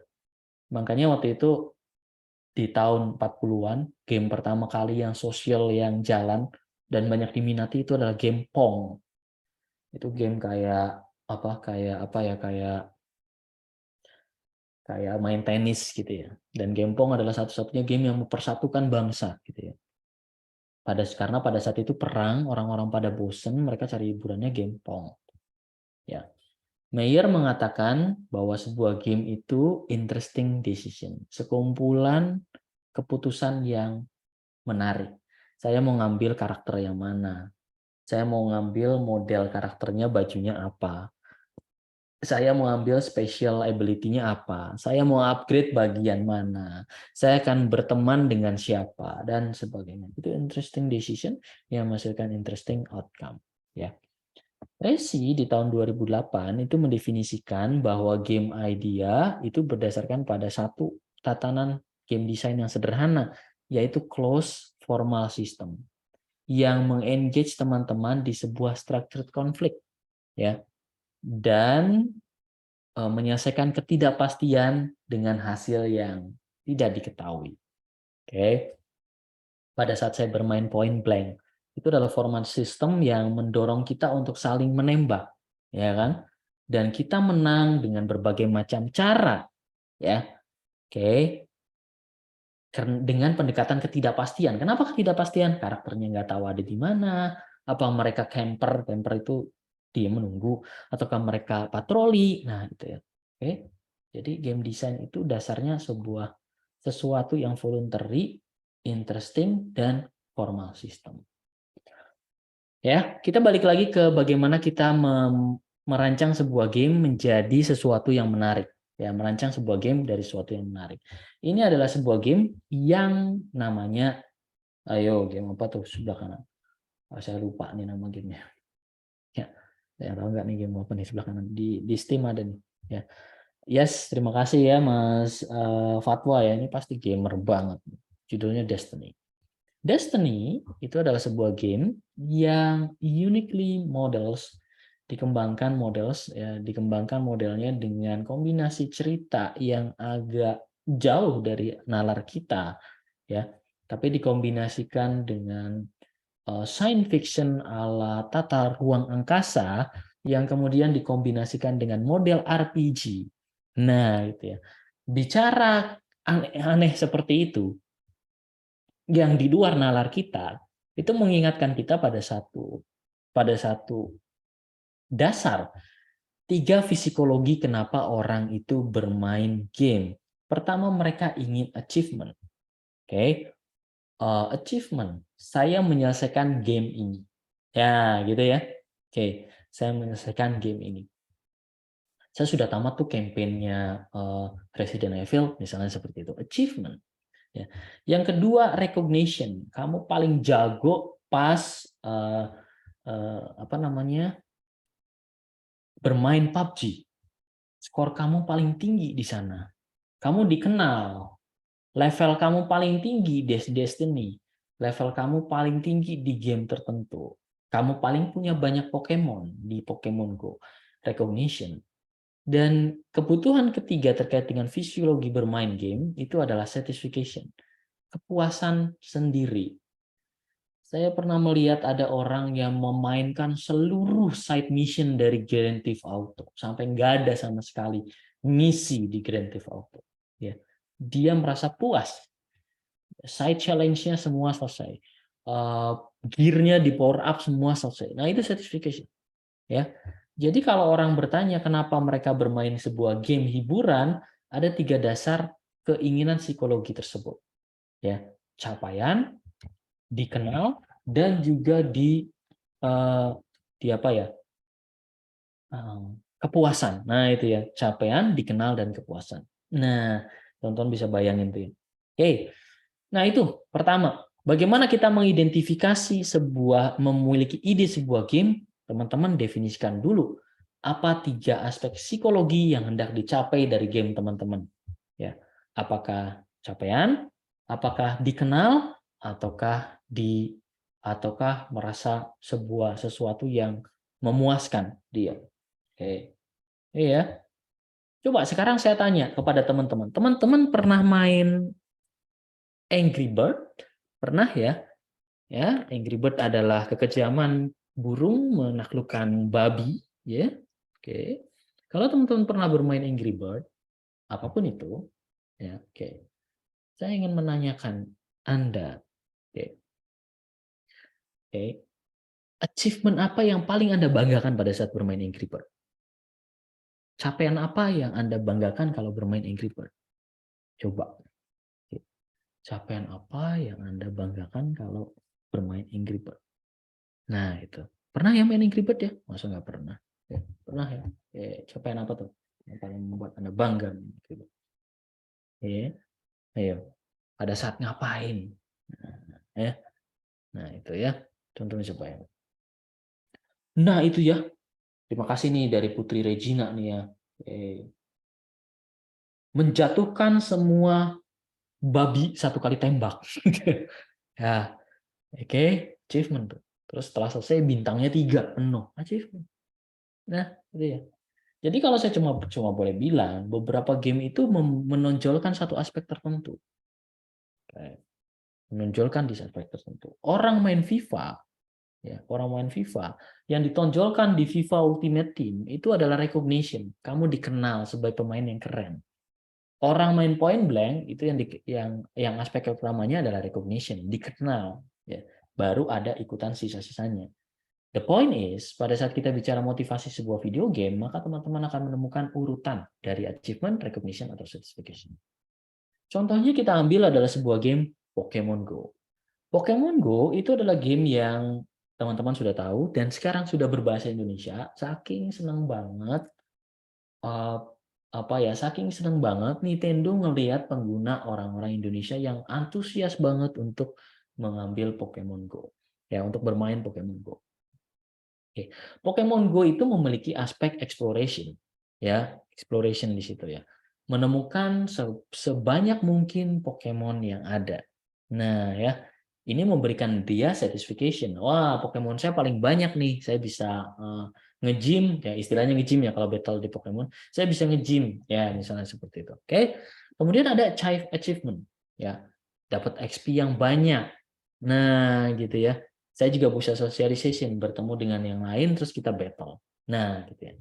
Makanya waktu itu di tahun 40-an, game pertama kali yang sosial yang jalan dan banyak diminati itu adalah game Pong. Itu game kayak main tenis gitu ya. Dan game Pong adalah satu-satunya game yang mempersatukan bangsa gitu ya. Karena pada saat itu perang, orang-orang pada bosen, mereka cari hiburannya game Pong. Ya. Mayer mengatakan bahwa sebuah game itu interesting decision, sekumpulan keputusan yang menarik. Saya mau ngambil karakter yang mana? Saya mau ngambil model karakternya, bajunya apa? Saya mau ambil special ability-nya apa? Saya mau upgrade bagian mana? Saya akan berteman dengan siapa? Dan sebagainya. Itu interesting decision yang menghasilkan interesting outcome. Ya. Resi di tahun 2008 itu mendefinisikan bahwa game idea itu berdasarkan pada satu tatanan game design yang sederhana, yaitu closed formal system yang mengengage teman-teman di sebuah structured conflict ya, dan menyelesaikan ketidakpastian dengan hasil yang tidak diketahui. Oke. Pada saat saya bermain point blank, itu adalah format sistem yang mendorong kita untuk saling menembak, ya kan? Dan kita menang dengan berbagai macam cara, ya. Oke. Dengan pendekatan ketidakpastian. Kenapa ketidakpastian? Karakternya nggak tahu ada di mana, apa mereka camper itu dia menunggu, ataukah mereka patroli. Nah, itu ya. Oke. Jadi game design itu dasarnya sesuatu yang voluntary, interesting, dan formal system. Ya, kita balik lagi ke bagaimana kita merancang sebuah game menjadi sesuatu yang menarik. Ya, merancang sebuah game dari sesuatu yang menarik. Ini adalah sebuah game yang namanya, ayo game apa tuh sebelah kanan? Saya lupa nih nama gamenya. Ya, saya tahu nggak nih game apa nih sebelah kanan di Steam ada nih. Ya, yes, terima kasih ya Mas Fatwa ya. Ini pasti gamer banget. Judulnya Destiny. Destiny itu adalah sebuah game yang uniquely dikembangkan modelnya dengan kombinasi cerita yang agak jauh dari nalar kita ya, tapi dikombinasikan dengan science fiction ala tata ruang angkasa yang kemudian dikombinasikan dengan model RPG. Nah, itu ya. Bicara aneh-aneh seperti itu, yang di luar nalar kita, itu mengingatkan kita pada satu dasar, 3 psikologi kenapa orang itu bermain game. Pertama, mereka ingin achievement. Oke. Achievement. Saya menyelesaikan game ini. Ya, gitu ya. Oke, saya menyelesaikan game ini. Saya sudah tamat tuh campaign-nya Resident Evil, misalnya seperti itu. Achievement. Ya. Yang kedua, recognition. Kamu paling jago pas bermain PUBG. Skor kamu paling tinggi di sana. Kamu dikenal. Level kamu paling tinggi di Destiny. Level kamu paling tinggi di game tertentu. Kamu paling punya banyak Pokemon di Pokemon Go. Recognition. Dan kebutuhan ketiga terkait dengan fisiologi bermain game itu adalah satisfaction. Kepuasan sendiri. Saya pernah melihat ada orang yang memainkan seluruh side mission dari Grand Theft Auto sampai nggak ada sama sekali misi di Grand Theft Auto. Ya, dia merasa puas. Side challenge-nya semua selesai. Gear-nya di power up semua selesai. Nah itu satisfaction. Ya, jadi kalau orang bertanya kenapa mereka bermain sebuah game hiburan, ada 3 dasar keinginan psikologi tersebut. Ya, capaian, dikenal, dan juga di apa ya, kepuasan. Nah itu ya, capaian, dikenal, dan kepuasan. Nah, teman-teman bisa bayangin tuh ya. Oke, nah itu pertama, bagaimana kita mengidentifikasi memiliki ide sebuah game. Teman-teman definisikan dulu apa 3 aspek psikologi yang hendak dicapai dari game teman-teman. Ya, apakah capaian, apakah dikenal, ataukah merasa sesuatu yang memuaskan dia. Oke. Iya. Coba sekarang saya tanya kepada teman-teman. Teman-teman pernah main Angry Bird? Pernah ya? Ya, Angry Bird adalah kekejaman burung menaklukkan babi, ya. Oke. Kalau teman-teman pernah bermain Angry Bird, apapun itu, ya, oke. Saya ingin menanyakan Anda, oke. Oke. Achievement apa yang paling Anda banggakan pada saat bermain Angry Bird? Capaian apa yang Anda banggakan kalau bermain Angry Bird? Coba. Oke. Capaian apa yang Anda banggakan kalau bermain Angry Bird? Nah, itu. Pernah ya main Angry Bird ya? Masa nggak pernah? Ya, pernah ya? Capaian apa tuh? Yang paling membuat Anda bangga? Gitu. Ya, ayo. Pada saat ngapain? Nah, ya. Nah, itu ya. Contohnya supaya. Nah, itu ya. Terima kasih nih dari Putri Regina nih ya. Menjatuhkan semua babi 1 kali tembak. Ya, oke, achievement tuh. Terus setelah selesai bintangnya 3 penuh, achievement. Nah, itu ya. Jadi kalau saya cuma boleh bilang, beberapa game itu menonjolkan satu aspek tertentu. Menonjolkan di aspek tertentu. Orang main FIFA, ya, yang ditonjolkan di FIFA Ultimate Team itu adalah recognition. Kamu dikenal sebagai pemain yang keren. Orang main point blank itu yang aspek utamanya adalah recognition, dikenal, ya. Baru ada ikutan sisa-sisanya. The point is, pada saat kita bicara motivasi sebuah video game, maka teman-teman akan menemukan urutan dari achievement, recognition, atau satisfaction. Contohnya kita ambil adalah sebuah game Pokemon Go. Pokemon Go itu adalah game yang teman-teman sudah tahu dan sekarang sudah berbahasa Indonesia. Saking senang banget eh, saking senang banget Nintendo ngelihat pengguna orang-orang Indonesia yang antusias banget untuk mengambil Pokemon Go. Ya, untuk bermain Pokemon Go. Oke. Pokemon Go itu memiliki aspek exploration, ya, exploration di situ ya. Menemukan sebanyak mungkin Pokemon yang ada. Nah, ya, ini memberikan dia satisfaction. Wah, Pokemon saya paling banyak nih. Saya bisa nge-gym, ya istilahnya nge-gym ya kalau battle di Pokemon. Saya bisa nge-gym, ya misalnya seperti itu. Oke. Kemudian ada Chief Achievement, ya. Dapat XP yang banyak. Nah, gitu ya. Saya juga bisa socialization, bertemu dengan yang lain, terus kita battle. Nah, gitu ya.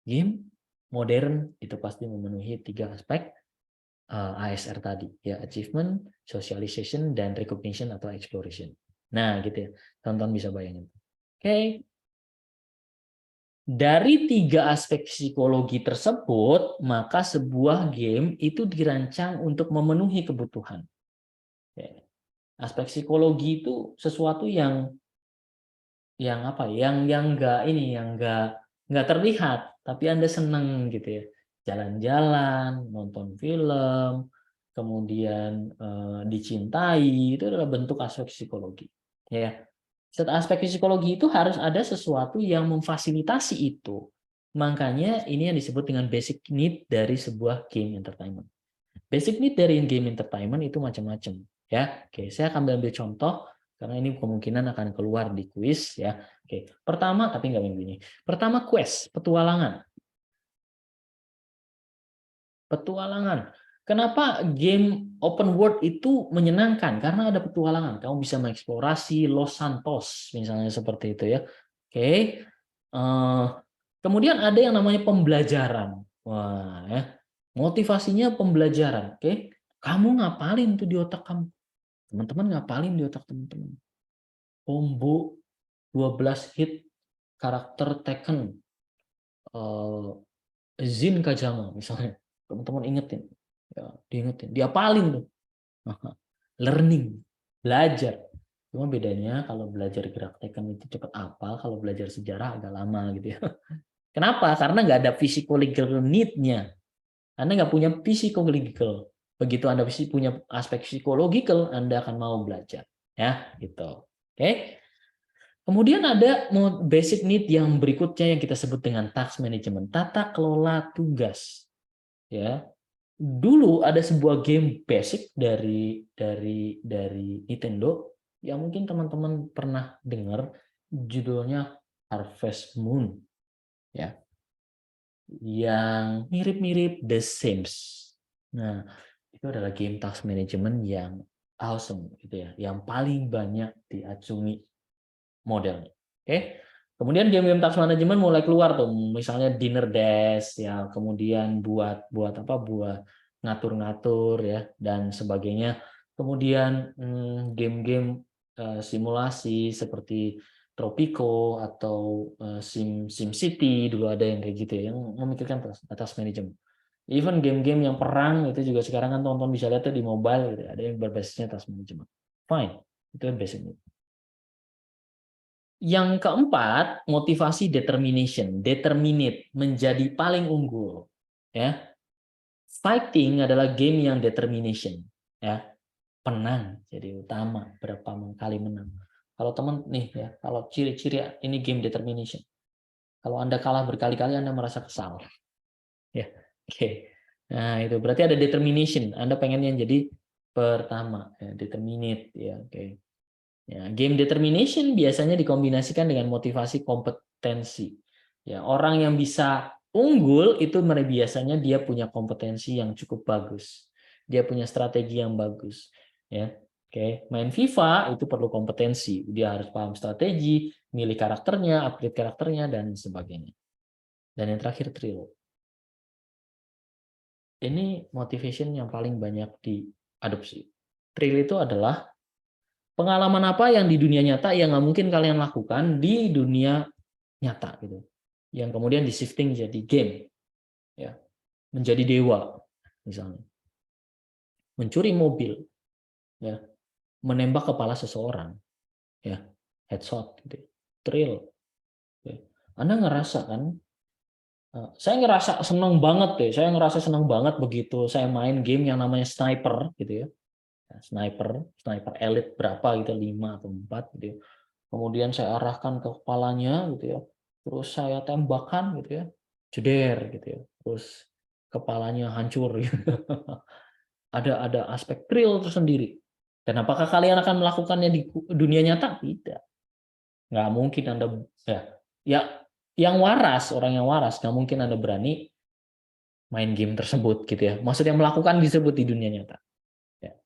Game modern itu pasti memenuhi 3 aspek ASR tadi, ya, achievement, socialization, dan recognition atau exploration. Nah, gitu ya. Tonton bisa bayangin. Oke. Dari 3 aspek psikologi tersebut, maka sebuah game itu dirancang untuk memenuhi kebutuhan. Ya. Aspek psikologi itu sesuatu yang nggak terlihat tapi Anda seneng gitu ya, jalan-jalan, nonton film, kemudian dicintai, itu adalah bentuk aspek psikologi ya. Aspek psikologi itu harus ada sesuatu yang memfasilitasi itu, makanya ini yang disebut dengan basic need dari sebuah game entertainment. Basic need dari game entertainment itu macam-macam ya. Oke, saya akan ambil contoh karena ini kemungkinan akan keluar di kuis ya. Oke, pertama tapi nggak minggu ini. Pertama quest, petualangan. Petualangan. Kenapa game open world itu menyenangkan? Karena ada petualangan. Kamu bisa mengeksplorasi Los Santos misalnya seperti itu ya. Oke. Kemudian ada yang namanya pembelajaran. Wah, ya. Motivasinya pembelajaran. Oke. Kamu ngapalin tuh di otak kamu? Teman-teman ngapalin di otak teman-teman? Combo 12 hit karakter Tekken, Jin Kajama misalnya, teman-teman ingetin, ya, diingetin, diapalin tuh. Learning, belajar. Cuma bedanya kalau belajar gerak Tekken itu cepat apa, kalau belajar sejarah agak lama gitu ya. Kenapa? Karena nggak ada physiological need-nya. Anda nggak punya physiological. Begitu Anda punya aspek psikologikal, Anda akan mau belajar. Ya, gitu. Oke. Kemudian ada basic need yang berikutnya yang kita sebut dengan task management, tata kelola tugas. Ya, dulu ada sebuah game basic dari Nintendo yang mungkin teman-teman pernah dengar, judulnya Harvest Moon, ya, yang mirip-mirip The Sims. Nah, itu adalah game task management yang awesome, gitu ya, yang paling banyak diacungi modelnya. Oke. Kemudian game-game task management mulai keluar tuh, misalnya Dinner Dash ya, kemudian buat ngatur-ngatur ya dan sebagainya. Kemudian game-game simulasi seperti Tropico atau SimCity dulu ada yang kayak gitu ya, yang memikirkan task management. Even game-game yang perang itu juga sekarang kan tonton bisa lihat tuh di mobile gitu, ada yang berbasisnya task management. Fine, itu basicnya. Yang keempat, motivasi determination, determinate, menjadi paling unggul. Ya, fighting adalah game yang determination. Ya, penang jadi utama, berapa kali menang. Kalau teman nih ya, kalau ciri-ciri ini game determination. Kalau Anda kalah berkali-kali, Anda merasa kesal. Ya, oke. Nah itu berarti ada determination. Anda pengen yang jadi pertama, ya, determinate, ya, oke. Ya, game determination biasanya dikombinasikan dengan motivasi kompetensi. Ya, orang yang bisa unggul itu biasanya dia punya kompetensi yang cukup bagus. Dia punya strategi yang bagus. Ya, oke. Main FIFA itu perlu kompetensi. Dia harus paham strategi, milih karakternya, upgrade karakternya dan sebagainya. Dan yang terakhir thrill. Ini motivation yang paling banyak diadopsi. Thrill itu adalah pengalaman apa yang di dunia nyata yang nggak mungkin kalian lakukan di dunia nyata gitu, yang kemudian di shifting jadi game, ya, menjadi dewa, misalnya mencuri mobil, ya, menembak kepala seseorang, ya, headshot gitu. thrill. Anda ngerasa kan? Saya ngerasa senang banget deh. Saya ngerasa senang banget begitu saya main game yang namanya Sniper, gitu ya. Sniper Elite berapa gitu, 5 atau 4 gitu ya. Kemudian saya arahkan ke kepalanya gitu ya. Terus saya tembakkan gitu ya. Jeder gitu ya. Terus kepalanya hancur gitu. Ada aspek thrill tersendiri. Dan apakah kalian akan melakukannya di dunia nyata? Tidak. Nggak mungkin Anda ya yang waras, orang yang waras, nggak mungkin Anda berani main game tersebut gitu ya. Maksudnya melakukan disebut di dunia nyata. Ya.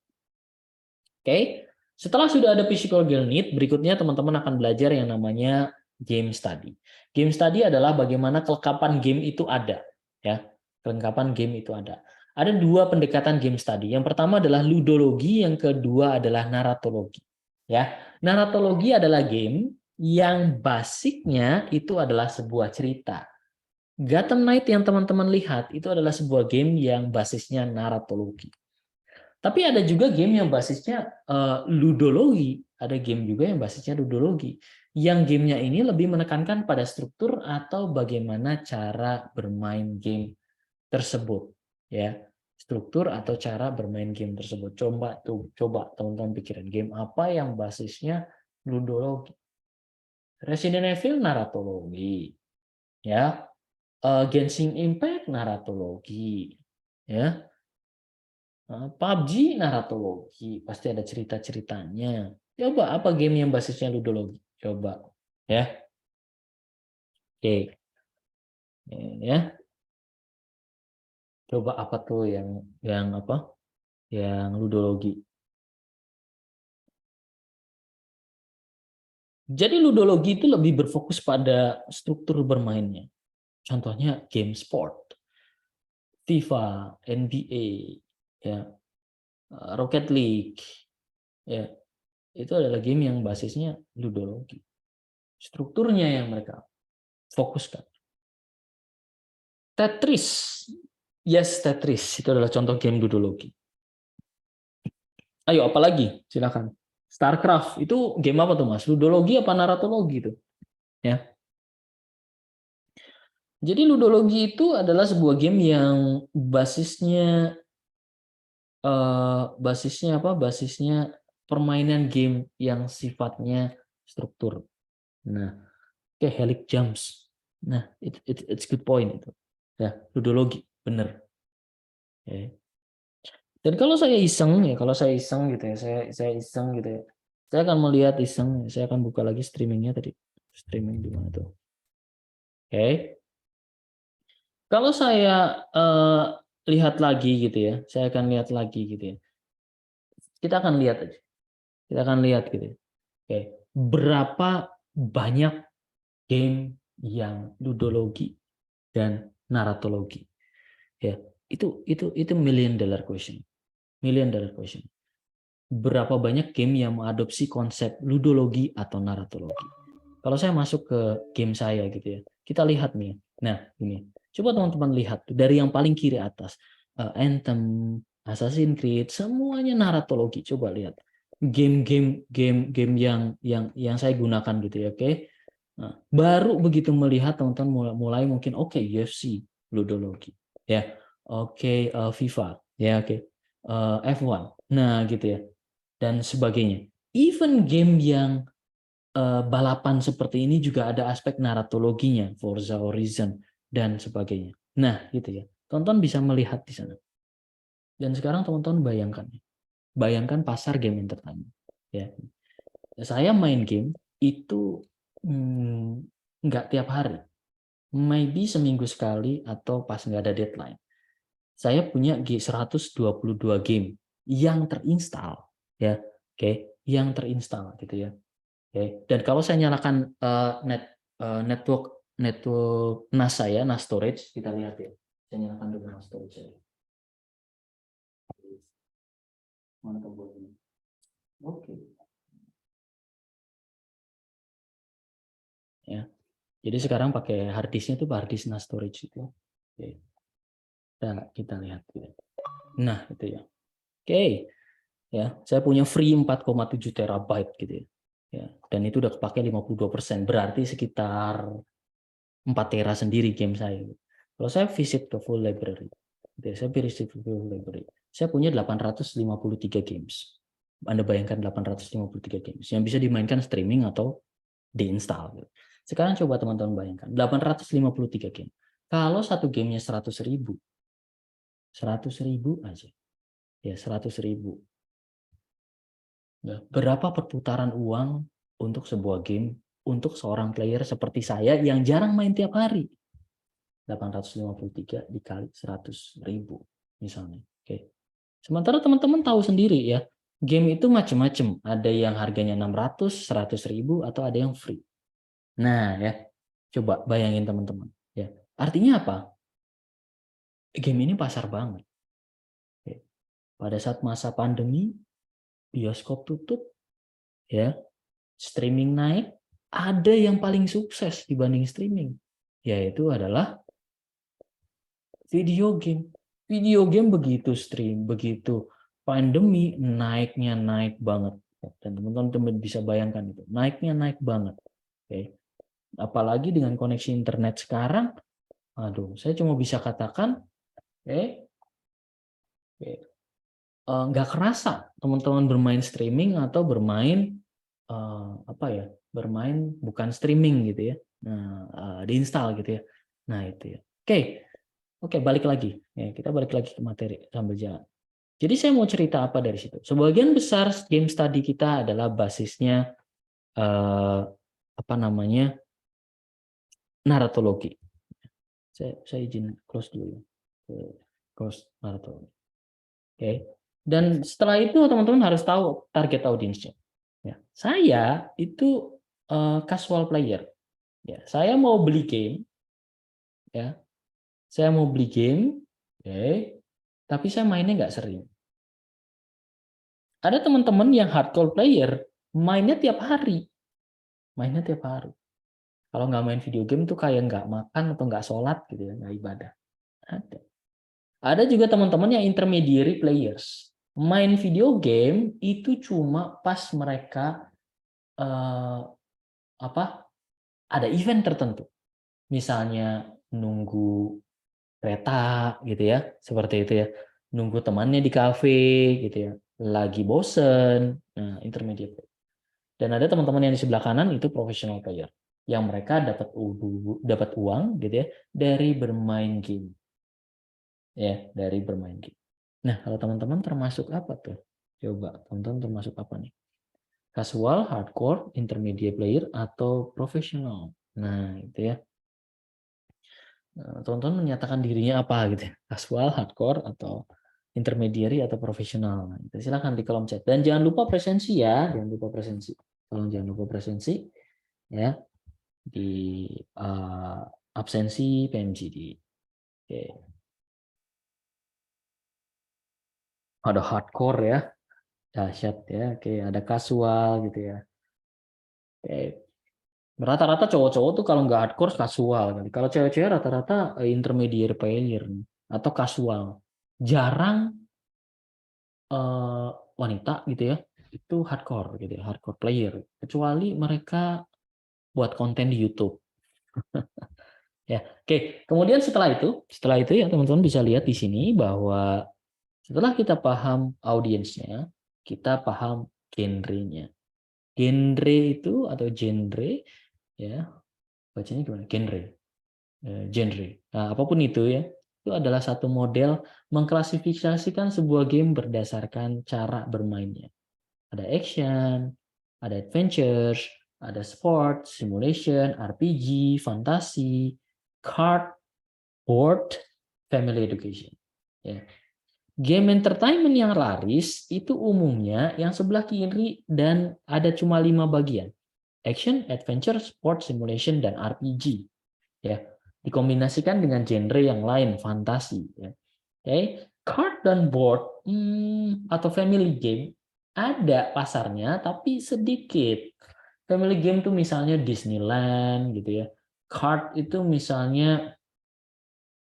Oke. Setelah sudah ada psychological need, berikutnya teman-teman akan belajar yang namanya game study. Game study adalah bagaimana kelengkapan game itu ada, ya. Kelengkapan game itu ada. Ada dua pendekatan game study. Yang pertama adalah ludologi, yang kedua adalah naratologi. Ya, naratologi adalah game yang basicnya itu adalah sebuah cerita. Gotham Knight yang teman-teman lihat itu adalah sebuah game yang basisnya naratologi. Tapi ada juga game yang basisnya ludologi. Ada game juga yang basisnya ludologi. Yang gamenya ini lebih menekankan pada struktur atau bagaimana cara bermain game tersebut. Ya, struktur atau cara bermain game tersebut. Coba teman-teman pikirin game apa yang basisnya ludologi. Resident Evil naratologi. Ya, Genshin Impact naratologi. Ya. PUBG naratologi, pasti ada cerita-ceritanya. Coba apa game yang basisnya ludologi? Coba ya. Oke. Ya. Coba apa tuh yang apa? Yang ludologi. Jadi ludologi itu lebih berfokus pada struktur bermainnya. Contohnya game sport, FIFA, NBA, ya, Rocket League, ya. Itu adalah game yang basisnya ludologi. Strukturnya yang mereka fokuskan. Tetris. Yes, Tetris. Itu adalah contoh game ludologi. Ayo, apalagi? Silakan. StarCraft. Itu game apa tuh, Mas? Ludologi apa naratologi itu? Ya. Jadi ludologi itu adalah sebuah game yang basisnya apa? Basisnya permainan game yang sifatnya struktur. Nah, kayak Helix Jumps. Nah, it's good point itu. Ya, ludologi, bener. Ya. Dan kalau saya iseng ya, gitu ya, saya iseng gitu ya. Saya akan melihat iseng, saya akan buka lagi streamingnya tadi. Streaming di mana tuh? Oke. Kalau saya lihat lagi gitu ya, saya akan lihat lagi gitu ya. Kita akan lihat aja. Kita akan lihat gitu ya. Oke. Berapa banyak game yang ludologi dan naratologi? Ya, itu million dollar question. Million dollar question. Berapa banyak game yang mengadopsi konsep ludologi atau naratologi? Kalau saya masuk ke game saya gitu ya, kita lihat nih. Nah, ini. Coba teman-teman lihat dari yang paling kiri atas. Anthem, Assassin's Creed, semuanya naratologi. Coba lihat. Game yang saya gunakan gitu ya, oke. Nah, baru begitu melihat teman-teman mulai mungkin oke, UFC ludologi. Ya. Oke, FIFA. Ya, oke. F1. Nah, gitu ya. Dan sebagainya. Even game yang balapan seperti ini juga ada aspek naratologinya, Forza Horizon dan sebagainya. Nah, gitu ya. Tonton bisa melihat di sana. Dan sekarang teman-teman bayangkan pasar game entertainment. Ya, saya main game itu nggak tiap hari, maybe seminggu sekali atau pas nggak ada deadline. Saya punya 122 game yang terinstal, ya, oke, yang terinstal gitu ya. Oke. Dan kalau saya nyalakan network NAS saya, NAS storage, kita lihat ya. Saya nyalakan dulu NAS storage saya. Mana tombolnya? Oke. Ya. Jadi sekarang pakai hard disknya itu hard disk NAS storage itu. Oke. Kita lihat. Nah, itu ya. Oke. Ya, saya punya free 4,7 terabyte gitu ya. Ya, dan itu udah kepake 52%, berarti sekitar 4 tera sendiri game saya. Kalau saya visit ke full library, saya punya 853 games. Anda bayangkan 853 games yang bisa dimainkan streaming atau diinstal. Sekarang coba teman-teman bayangkan 853 game. Kalau satu gamenya 100.000, 100.000 aja, ya 100.000. Berapa perputaran uang untuk sebuah game untuk seorang player seperti saya yang jarang main tiap hari? 853 dikali 100.000 misalnya. Oke. Sementara teman-teman tahu sendiri ya, game itu macam-macam. Ada yang harganya 600, 100.000 atau ada yang free. Nah ya, coba bayangin teman-teman. Ya, artinya apa? Game ini pasar banget. Oke. Pada saat masa pandemi, bioskop tutup, ya, streaming naik, ada yang paling sukses dibanding streaming, yaitu adalah video game. Video game begitu pandemi naiknya naik banget. Dan teman-teman bisa bayangkan itu, naiknya naik banget. Oke. Apalagi dengan koneksi internet sekarang, aduh, saya cuma bisa katakan, nggak kerasa teman-teman bermain streaming atau bermain bermain bukan streaming gitu ya. Nah, diinstal gitu ya. Nah, itu ya. Oke, balik lagi. Ya, kita balik lagi ke materi sambil jalan. Jadi saya mau cerita apa dari situ? Sebagian besar game study kita adalah basisnya naratologi. Saya izin close dulu ya. Close naratologi. Oke. Dan setelah itu teman-teman harus tahu target audiensnya. Ya, saya itu casual player. Ya, saya mau beli game, ya, saya mau beli game, tapi saya mainnya nggak sering. Ada teman-teman yang hardcore player, mainnya tiap hari, Kalau nggak main video game tuh kayak nggak makan atau nggak sholat gitu ya, nggak ibadah. Ada juga teman-teman yang intermediary players, main video game itu cuma pas mereka ada event tertentu. Misalnya nunggu kereta gitu ya, seperti itu ya. Nunggu temannya di kafe gitu ya. Lagi bosen, nah intermediate. Dan ada teman-teman yang di sebelah kanan itu professional player yang mereka dapat uang gitu ya dari bermain game. Ya, dari bermain game. Nah, kalau teman-teman termasuk apa tuh? Coba, teman-teman termasuk apa nih? Casual, hardcore, intermediate player, atau profesional. Nah, itu ya. Teman-teman menyatakan dirinya apa gitu ya? Casual, hardcore, atau intermediary, atau profesional. Nah, silakan di kolom chat. Dan jangan lupa presensi ya. Jangan lupa presensi. Tolong jangan lupa presensi. Ya. Di absensi PMGD. Oke. Ada hardcore ya. Dahsyat ya. Oke, ada casual gitu ya. Oke. Rata-rata cowok-cowok tuh kalau nggak hardcore casual. Kalau cewek-cewek rata-rata intermediate player atau casual. Jarang wanita gitu ya itu hardcore gitu ya, hardcore player. Kecuali mereka buat konten di YouTube. Ya, oke. Kemudian setelah itu ya teman-teman bisa lihat di sini bahwa setelah kita paham audiensnya, kita paham genrenya. Genre itu atau genre ya bacanya gimana? Genre. Nah, apapun itu ya, itu adalah satu model mengklasifikasikan sebuah game berdasarkan cara bermainnya. Ada action, ada adventure, ada sport, simulation, RPG, fantasi, card, board, family education. Ya. Game entertainment yang laris itu umumnya yang sebelah kiri dan ada cuma 5 bagian. Action, adventure, sport, simulation, dan RPG. Ya, dikombinasikan dengan genre yang lain, fantasi. Ya. Okay. Card dan board atau family game ada pasarnya tapi sedikit. Family game tuh misalnya Disneyland gitu ya. Card itu misalnya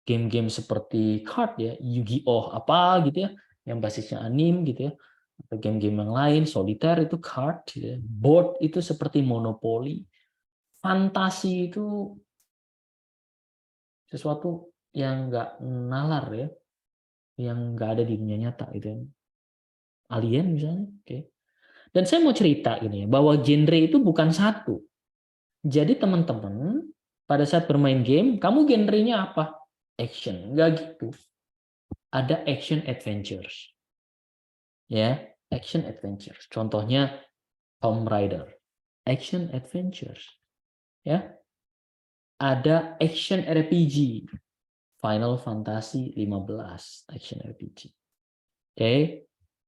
game-game seperti card ya, Yu-Gi-Oh apa gitu ya, yang basisnya anime gitu ya. Atau game-game yang lain, solitaire itu card, ya. Board itu seperti Monopoly, fantasi itu sesuatu yang nggak nalar ya, yang nggak ada di dunia nyata gitu. Alien misalnya, oke. Dan saya mau cerita gini ya, bahwa genre itu bukan satu. Jadi teman-teman pada saat bermain game, kamu genrenya apa? Action, nggak gitu. Ada action adventures, ya, action adventures. Contohnya Tomb Raider, action adventures, ya. Ada action RPG, Final Fantasy 15 action RPG. Oke.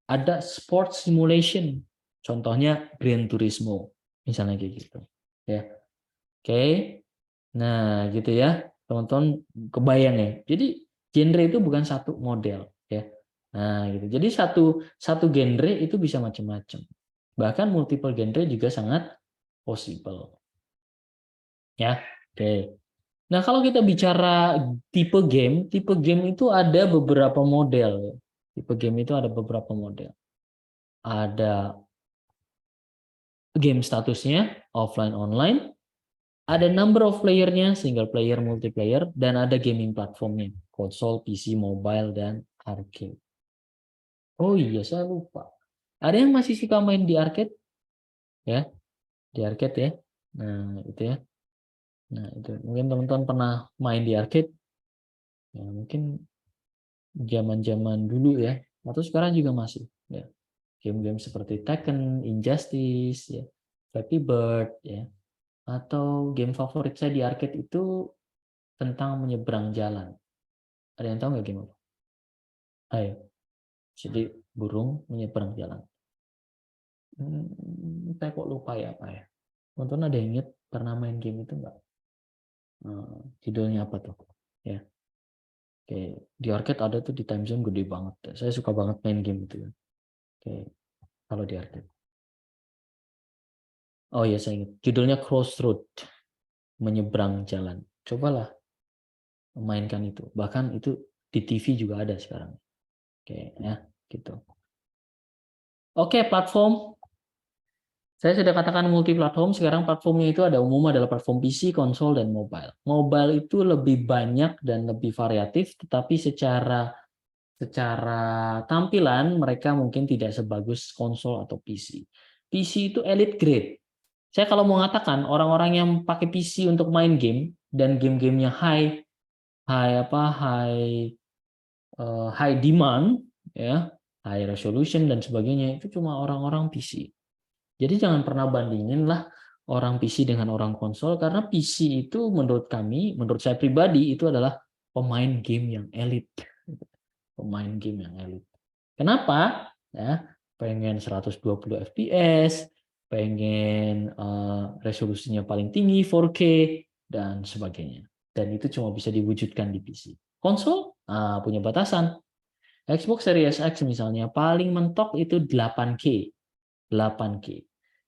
Ada sport simulation, contohnya Gran Turismo, misalnya kayak gitu. Ya. Oke. Nah, gitu ya. Teman-teman kebayang ya. Jadi genre itu bukan satu model, ya. Nah, gitu. Jadi satu genre itu bisa macam-macam. Bahkan multiple genre juga sangat possible. Ya. Oke. Nah, kalau kita bicara tipe game itu ada beberapa model. Tipe game itu ada beberapa model. Ada game statusnya, offline, online. Ada number of player-nya, single player, multiplayer. Dan ada gaming platformnya, konsol, PC, mobile, dan arcade. Oh iya, saya lupa. Ada yang masih suka main di arcade? Ya, di arcade ya. Nah, itu ya. Nah, itu. Mungkin teman-teman pernah main di arcade. Ya, mungkin zaman-zaman dulu ya, atau sekarang juga masih ya. Game-game seperti Tekken, Injustice ya, Flappy Bird ya, atau game favorit saya di arcade itu tentang menyeberang jalan. Ada yang tahu nggak game apa? Ayo, jadi burung menyeberang jalan. Saya kok lupa ya apa ya. Teman-teman ada yang ingat pernah main game itu nggak? Judulnya apa tuh? Ya, oke, di arcade ada tuh di time zone gede banget. Saya suka banget main game itu. Oke, kalau di arcade. Oh iya, saya ingat. Judulnya Crossroad, menyeberang jalan. Cobalah mainkan itu. Bahkan itu di TV juga ada sekarang. Oke, ya, gitu. Oke, platform. Saya sudah katakan multi platform, sekarang platformnya itu ada umum adalah platform PC, konsol, dan mobile. Mobile itu lebih banyak dan lebih variatif, tetapi secara tampilan mereka mungkin tidak sebagus konsol atau PC. PC itu elite grade. Saya kalau mau mengatakan orang-orang yang pakai PC untuk main game dan game-gamenya high demand ya, high resolution dan sebagainya, itu cuma orang-orang PC. Jadi jangan pernah bandingin lah orang PC dengan orang konsol, karena PC itu menurut kami, menurut saya pribadi itu adalah pemain game yang elit. Pemain game yang elit. Kenapa? Ya, pengen 120 fps, pengen resolusinya paling tinggi 4K dan sebagainya. Dan itu cuma bisa diwujudkan di PC. Konsol punya batasan. Xbox Series X misalnya paling mentok itu 8K. 8K.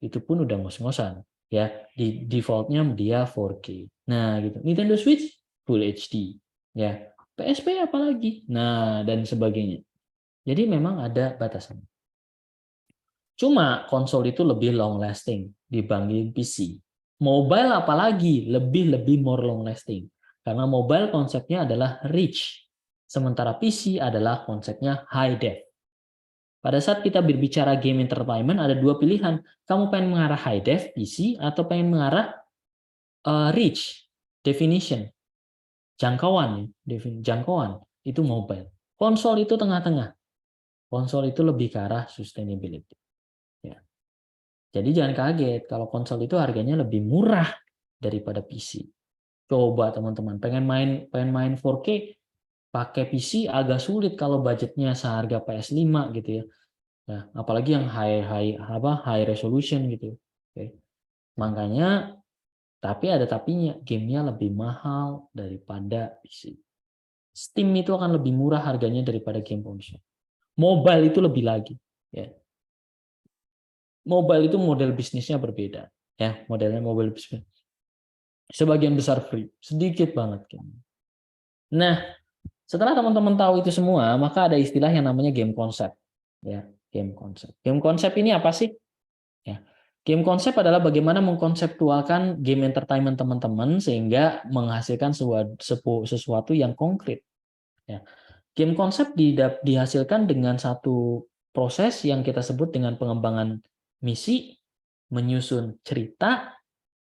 Itu pun udah ngos-ngosan ya. Di defaultnya dia 4K. Nah, gitu. Nintendo Switch Full HD ya. PSP apalagi. Nah, dan sebagainya. Jadi memang ada batasan. Cuma konsol itu lebih long lasting dibanding PC. Mobile apalagi lebih more long lasting. Karena mobile konsepnya adalah rich. Sementara PC adalah konsepnya high def. Pada saat kita berbicara game entertainment ada dua pilihan. Kamu pengen mengarah high def PC atau pengen mengarah rich definition. Jangkauan itu mobile. Konsol itu tengah-tengah. Konsol itu lebih ke arah sustainability. Ya. Jadi jangan kaget kalau konsol itu harganya lebih murah daripada PC. Coba teman-teman pengen main 4K pakai PC agak sulit kalau budgetnya seharga PS5 gitu ya. Nah, apalagi yang high resolution gitu. Oke. Makanya tapi ada tapinya, gamenya lebih mahal daripada PC. Steam itu akan lebih murah harganya daripada game konsol. Mobile itu lebih lagi, ya. Mobile itu model bisnisnya berbeda, ya. Modelnya mobile bisnis. Sebagian besar free, sedikit banget. Nah, setelah teman-teman tahu itu semua, maka ada istilah yang namanya game concept, ya. game konsep. Game konsep ini apa sih? Ya. Game konsep adalah bagaimana mengkonseptualkan game entertainment teman-teman sehingga menghasilkan sesuatu yang konkret. Ya. Game konsep dihasilkan dengan satu proses yang kita sebut dengan pengembangan misi, menyusun cerita,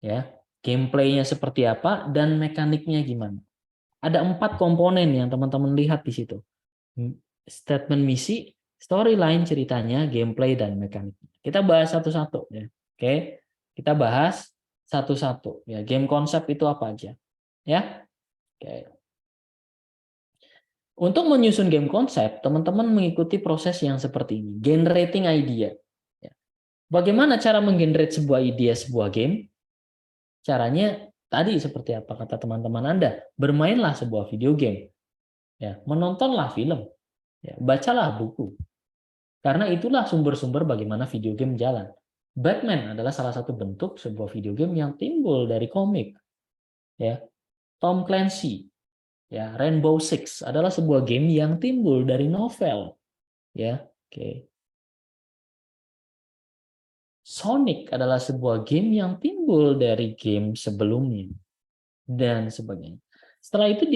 ya, gameplaynya seperti apa, dan mekaniknya gimana. Ada 4 komponen yang teman-teman lihat di situ. Statement misi, storyline ceritanya, gameplay, dan mekanik. Kita bahas satu-satu. Ya. Oke, kita bahas satu-satu. Ya, game konsep itu apa aja? Ya, oke. Untuk menyusun game konsep, teman-teman mengikuti proses yang seperti ini. Generating idea. Ya. Bagaimana cara menggenerate sebuah ide, sebuah game? Caranya tadi seperti apa kata teman-teman Anda? Bermainlah sebuah video game. Ya, menontonlah film. Ya, bacalah buku. Karena itulah sumber-sumber bagaimana video game jalan. Batman adalah salah satu bentuk sebuah video game yang timbul dari komik. Ya. Tom Clancy, ya, Rainbow Six adalah sebuah game yang timbul dari novel. Ya, oke. Sonic adalah sebuah game yang timbul dari game sebelumnya dan sebagainya. Setelah itu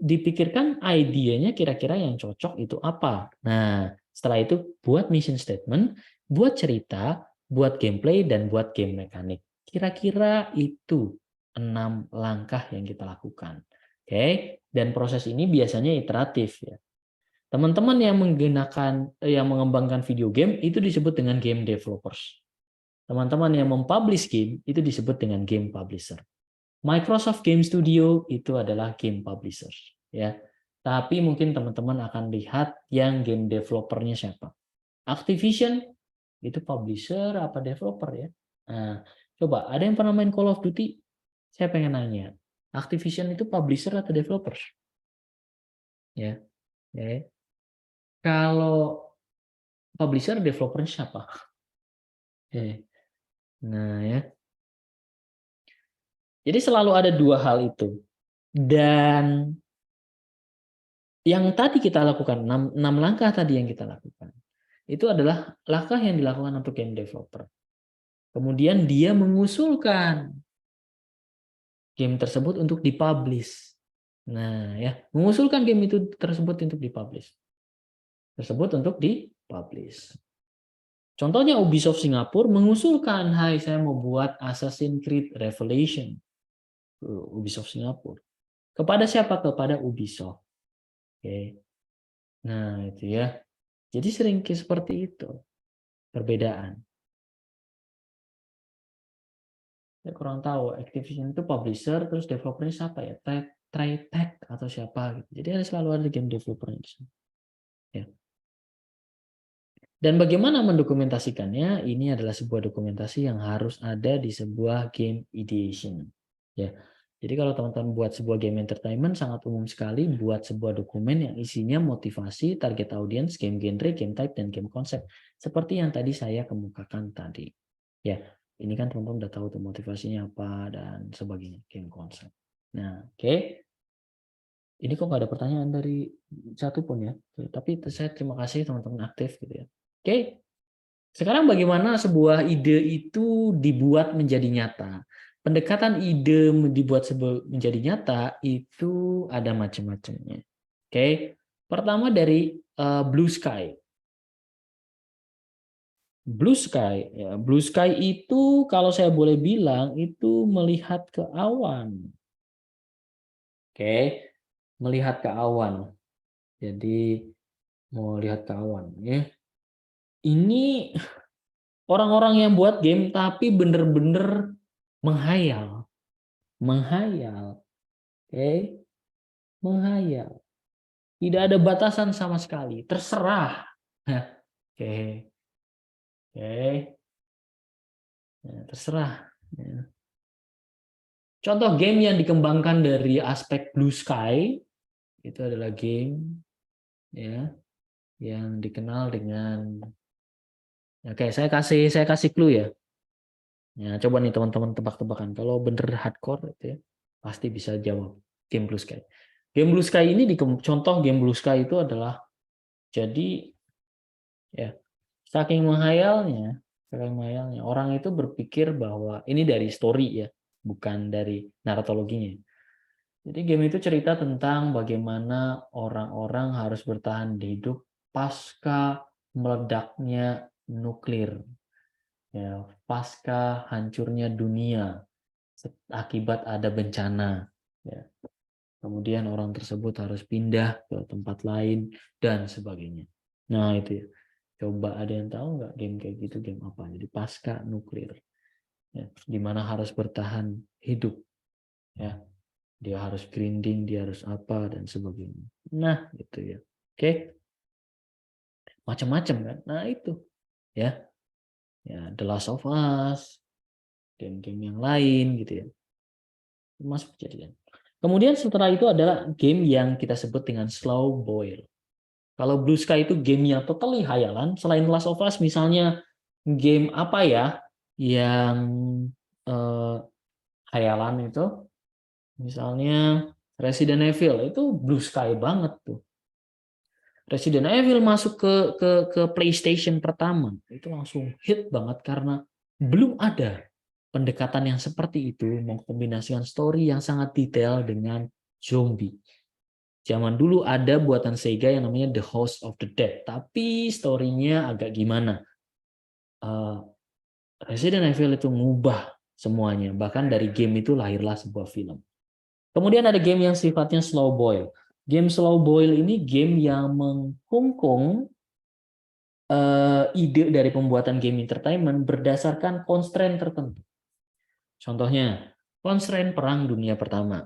dipikirkan idenya kira-kira yang cocok itu apa. Nah, setelah itu buat mission statement, buat cerita, buat gameplay, dan buat game mekanik. Kira-kira itu 6 langkah yang kita lakukan. Oke, dan proses ini biasanya iteratif ya. Teman-teman yang mengembangkan video game itu disebut dengan game developers. Teman-teman yang mempublish game itu disebut dengan game publisher. Microsoft Game Studio itu adalah game publisher, ya. Tapi mungkin teman-teman akan lihat yang game developernya siapa. Activision itu publisher apa developer ya? Nah, coba ada yang pernah main Call of Duty? Saya pengen nanya, Activision itu publisher atau developer? Ya, ya. Kalau publisher, developernya siapa? Ya. Nah ya. Jadi selalu ada 2 hal itu. Dan yang tadi kita lakukan, 6 langkah tadi yang kita lakukan, itu adalah langkah yang dilakukan untuk game developer. Kemudian dia mengusulkan game tersebut untuk dipublish. Nah ya, mengusulkan game itu tersebut untuk dipublish. Contohnya Ubisoft Singapura mengusulkan, hai saya mau buat Assassin's Creed Revelation. Ubisoft Singapura. Kepada siapa? Kepada Ubisoft. Oke. Nah, itu ya. Jadi sering seperti itu. Perbedaan. Saya kurang tahu, Activision itu publisher, terus developernya siapa ya? Tritech atau siapa gitu. Jadi selalu ada game developernya di sana. Ya. Dan bagaimana mendokumentasikannya? Ini adalah sebuah dokumentasi yang harus ada di sebuah game ideation. Ya. Jadi kalau teman-teman buat sebuah game entertainment sangat umum sekali buat sebuah dokumen yang isinya motivasi, target audience, game genre, game type, dan game konsep. Seperti yang tadi saya kemukakan tadi. Ya, ini kan teman-teman udah tahu tuh motivasinya apa dan sebagainya, game konsep. Nah, oke. Ini kok nggak ada pertanyaan dari satu pun ya. Tapi saya terima kasih teman-teman aktif gitu ya. Oke. Sekarang bagaimana sebuah ide itu dibuat menjadi nyata? Pendekatan ide dibuat menjadi nyata itu ada macam-macamnya. Oke. Pertama dari Blue Sky. Blue Sky, ya. Blue Sky itu kalau saya boleh bilang itu melihat ke awan. Oke. Melihat ke awan. Jadi mau lihat ke awan ya. Ini orang-orang yang buat game tapi bener-bener menghayal. Oke. Menghayal. Tidak ada batasan sama sekali, terserah. Oke. Ya, terserah. Ya. Contoh game yang dikembangkan dari aspek Blue Sky itu adalah game ya yang dikenal dengan. Oke, saya kasih clue ya. Ya, coba nih teman-teman tebak-tebakan. Kalau bener hardcore itu ya, pasti bisa jawab game Blue Sky. Game Blue Sky ini contoh game Blue Sky itu adalah jadi ya Saking menghayalnya, orang itu berpikir bahwa ini dari story ya, bukan dari narratologinya. Jadi game itu cerita tentang bagaimana orang-orang harus bertahan hidup pasca meledaknya nuklir, ya, pasca hancurnya dunia akibat ada bencana. Ya. Kemudian orang tersebut harus pindah ke tempat lain dan sebagainya. Nah itu ya. Coba ada yang tahu nggak game kayak gitu, game apa? Jadi pasca nuklir, ya, di mana harus bertahan hidup, ya, dia harus grinding, dia harus apa dan sebagainya. Nah gitu ya, oke, macam-macam kan. Nah itu, ya, ya The Last of Us, game-game yang lain gitu ya, masuk jadian. Kemudian setelah itu adalah game yang kita sebut dengan slow boil. Kalau Blue Sky itu game yang totally hayalan. Selain Last of Us, misalnya game apa ya yang eh, hayalan itu? Misalnya Resident Evil itu Blue Sky banget tuh. Resident Evil masuk ke PlayStation pertama itu langsung hit banget karena belum ada pendekatan yang seperti itu mengkombinasikan story yang sangat detail dengan zombie. Zaman dulu ada buatan Sega yang namanya The House of the Dead, tapi story-nya agak gimana. Resident Evil itu ngubah semuanya, bahkan dari game itu lahirlah sebuah film. Kemudian ada game yang sifatnya slow boil. Game slow boil ini game yang mengkungkung ide dari pembuatan game entertainment berdasarkan constraint tertentu. Contohnya, constraint Perang Dunia Pertama.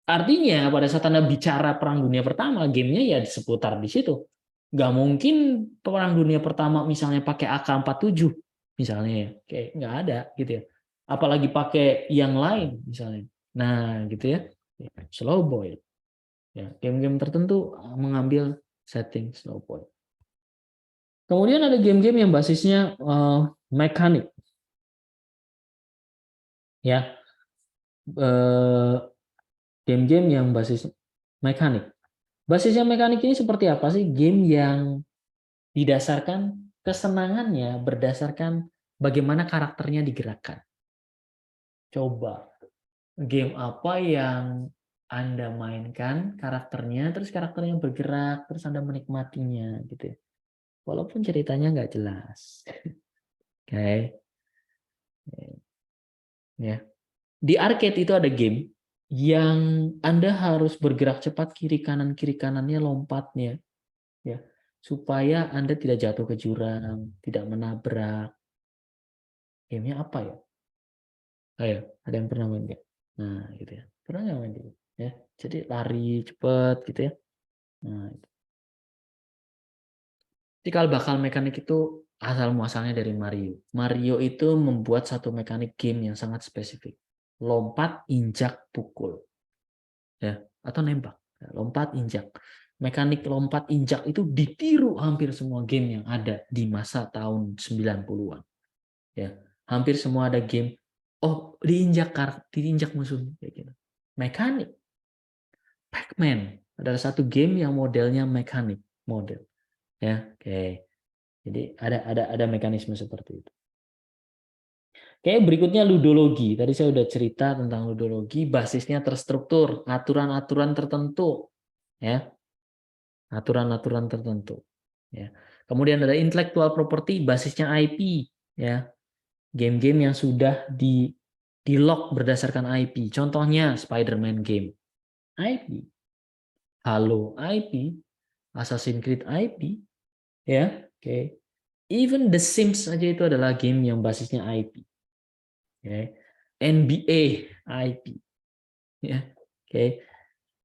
Artinya pada saat Anda bicara Perang Dunia Pertama, gamenya ya seputar di situ. Nggak mungkin Perang Dunia Pertama misalnya pakai AK-47 misalnya ya. Kayak nggak ada gitu ya. Apalagi pakai yang lain misalnya. Nah gitu ya. Slow boil. Ya, game-game tertentu mengambil setting slow boil. Kemudian ada game-game yang basisnya mekanik. Ya. Game-game yang basis mekanik. Basisnya mekanik ini seperti apa sih? Game yang didasarkan kesenangannya berdasarkan bagaimana karakternya digerakkan. Coba, game apa yang Anda mainkan karakternya, terus karakternya bergerak, terus Anda menikmatinya gitu ya. Walaupun ceritanya nggak jelas. Oke. Ya. Di arcade itu ada game yang Anda harus bergerak cepat kiri kanannya lompatnya ya supaya Anda tidak jatuh ke jurang, tidak menabrak. Gamenya apa ya? Ayo, ada yang pernah main nggak? Nah, gitu ya. Pernah nggak main gitu? Ya, jadi lari cepat gitu ya. Nah, itu. Cikal bakal mekanik itu asal muasalnya dari Mario. Mario itu membuat satu mekanik game yang sangat spesifik. Lompat, injak, pukul. Ya, atau nembak. Ya, lompat, injak. Mekanik lompat, injak itu ditiru hampir semua game yang ada di masa tahun 90-an. Ya, hampir semua ada game diinjak musuh kayak gitu. Mekanik. Pac-Man adalah satu game yang modelnya mekanik model. Ya, oke. Jadi ada mekanisme seperti itu. Oke, berikutnya ludologi. Tadi saya udah cerita tentang ludologi, basisnya terstruktur, aturan-aturan tertentu, ya. Aturan-aturan tertentu, ya. Kemudian ada intellectual property, basisnya IP, ya. Game-game yang sudah di lock berdasarkan IP. Contohnya Spider-Man game, IP. Halo IP, Assassin's Creed IP, ya. Oke. Even The Sims aja itu adalah game yang basisnya IP. Okay. NBA IP, ya, oke,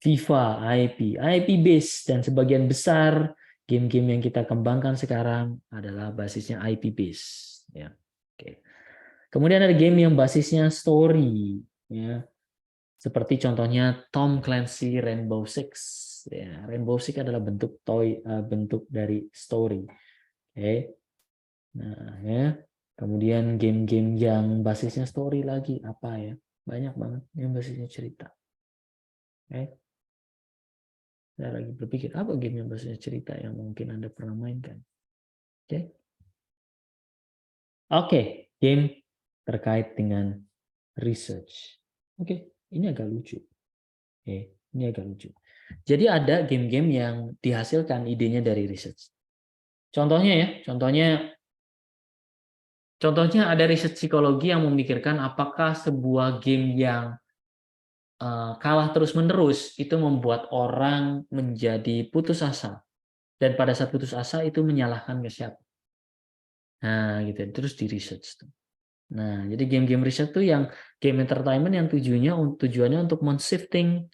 FIFA IP base dan sebagian besar game-game yang kita kembangkan sekarang adalah basisnya IP base, ya, oke. Kemudian ada game yang basisnya story, ya, seperti contohnya Tom Clancy Rainbow Six, ya, Rainbow Six adalah bentuk dari story, oke. Nah, ya. Kemudian game-game yang basisnya story lagi apa ya? Banyak banget yang basisnya cerita. Oke. Saya lagi berpikir apa game yang basisnya cerita yang mungkin Anda pernah mainkan. Oke, game terkait dengan research. Oke, ini agak lucu. Oke, ini agak lucu. Jadi ada game-game yang dihasilkan idenya dari research. Contohnya ya, contohnya ada riset psikologi yang memikirkan apakah sebuah game yang kalah terus-menerus itu membuat orang menjadi putus asa. Dan pada saat putus asa itu menyalahkan ke siapa. Nah, gitu. Terus di research tuh. Nah, jadi game-game riset tuh yang game entertainment yang tujuannya untuk men-shifting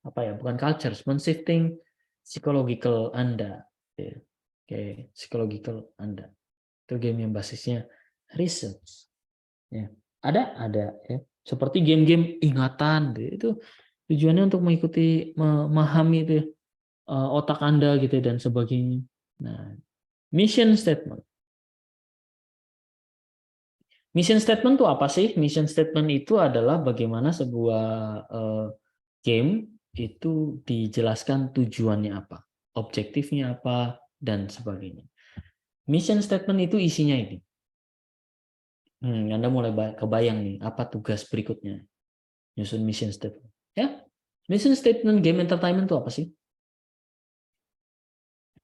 apa ya? Bukan culture, men-shifting psychological Anda. Oke, psychological Anda. Itu game yang basisnya research. Ya. Ada ya. Seperti game-game ingatan itu tujuannya untuk memahami itu otak Anda gitu dan sebagainya. Nah, mission statement. Mission statement itu apa sih? Mission statement itu adalah bagaimana sebuah game itu dijelaskan tujuannya apa, objektifnya apa, dan sebagainya. Mission statement itu isinya ini. Anda mulai kebayang nih, apa tugas berikutnya? Nyusun mission statement. Ya, mission statement game entertainment itu apa sih?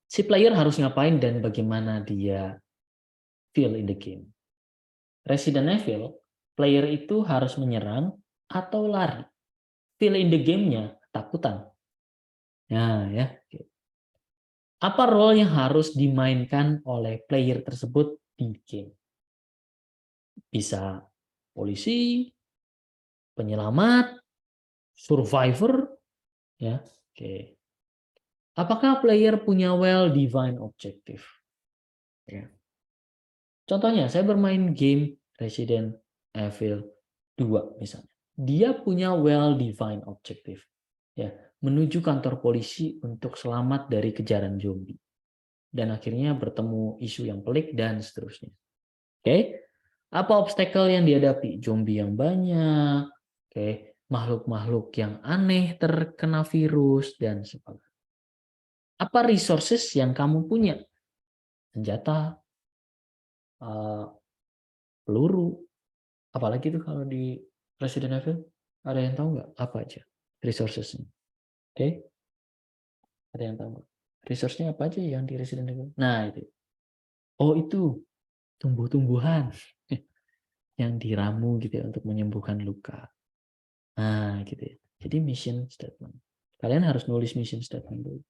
Si player harus ngapain dan bagaimana dia feel in the game. Resident Evil, player itu harus menyerang atau lari. Feel in the game-nya ketakutan. Nah, ya. Apa role yang harus dimainkan oleh player tersebut di game? Bisa polisi, penyelamat, survivor, ya. Oke. Apakah player punya well-defined objective? Ya. Contohnya, saya bermain game Resident Evil 2 misalnya. Dia punya well-defined objective. Ya, menuju kantor polisi untuk selamat dari kejaran zombie. Dan akhirnya bertemu isu yang pelik dan seterusnya. Oke. Apa obstacle yang dihadapi? Zombie yang banyak, oke, makhluk-makhluk yang aneh terkena virus dan sebagainya. Apa resources yang kamu punya? Senjata, peluru, apalagi itu kalau di Resident Evil, ada yang tahu nggak apa aja resources-nya? Oke, ada yang tahu nggak? Resource-nya apa aja yang di Resident Evil? Nah itu, oh itu tumbuh-tumbuhan yang diramu gitu ya untuk menyembuhkan luka. Nah gitu ya. Jadi mission statement. Kalian harus nulis mission statement dulu.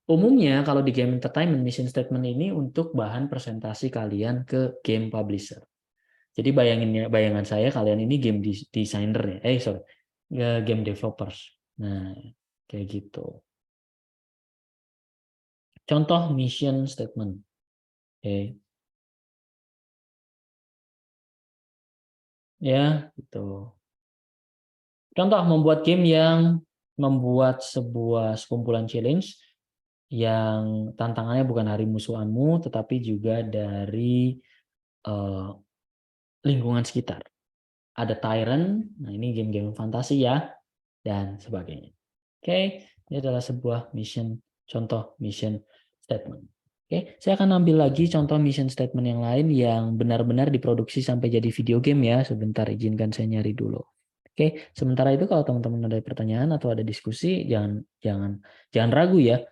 Umumnya kalau di game entertainment, mission statement ini untuk bahan presentasi kalian ke game publisher. Jadi bayangan saya kalian ini game designer ya. Game developers. Nah, kayak gitu. Contoh mission statement. Oke. Ya, gitu. Contoh membuat game yang membuat sebuah sekumpulan challenge yang tantangannya bukan dari musuhanmu tetapi juga dari lingkungan sekitar. Ada tyrant, nah ini game-game fantasi ya, dan sebagainya. Oke, ini adalah sebuah contoh mission statement. Oke, saya akan ambil lagi contoh mission statement yang lain yang benar-benar diproduksi sampai jadi video game ya. Sebentar, izinkan saya nyari dulu. Oke, sementara itu kalau teman-teman ada pertanyaan atau ada diskusi, jangan ragu ya.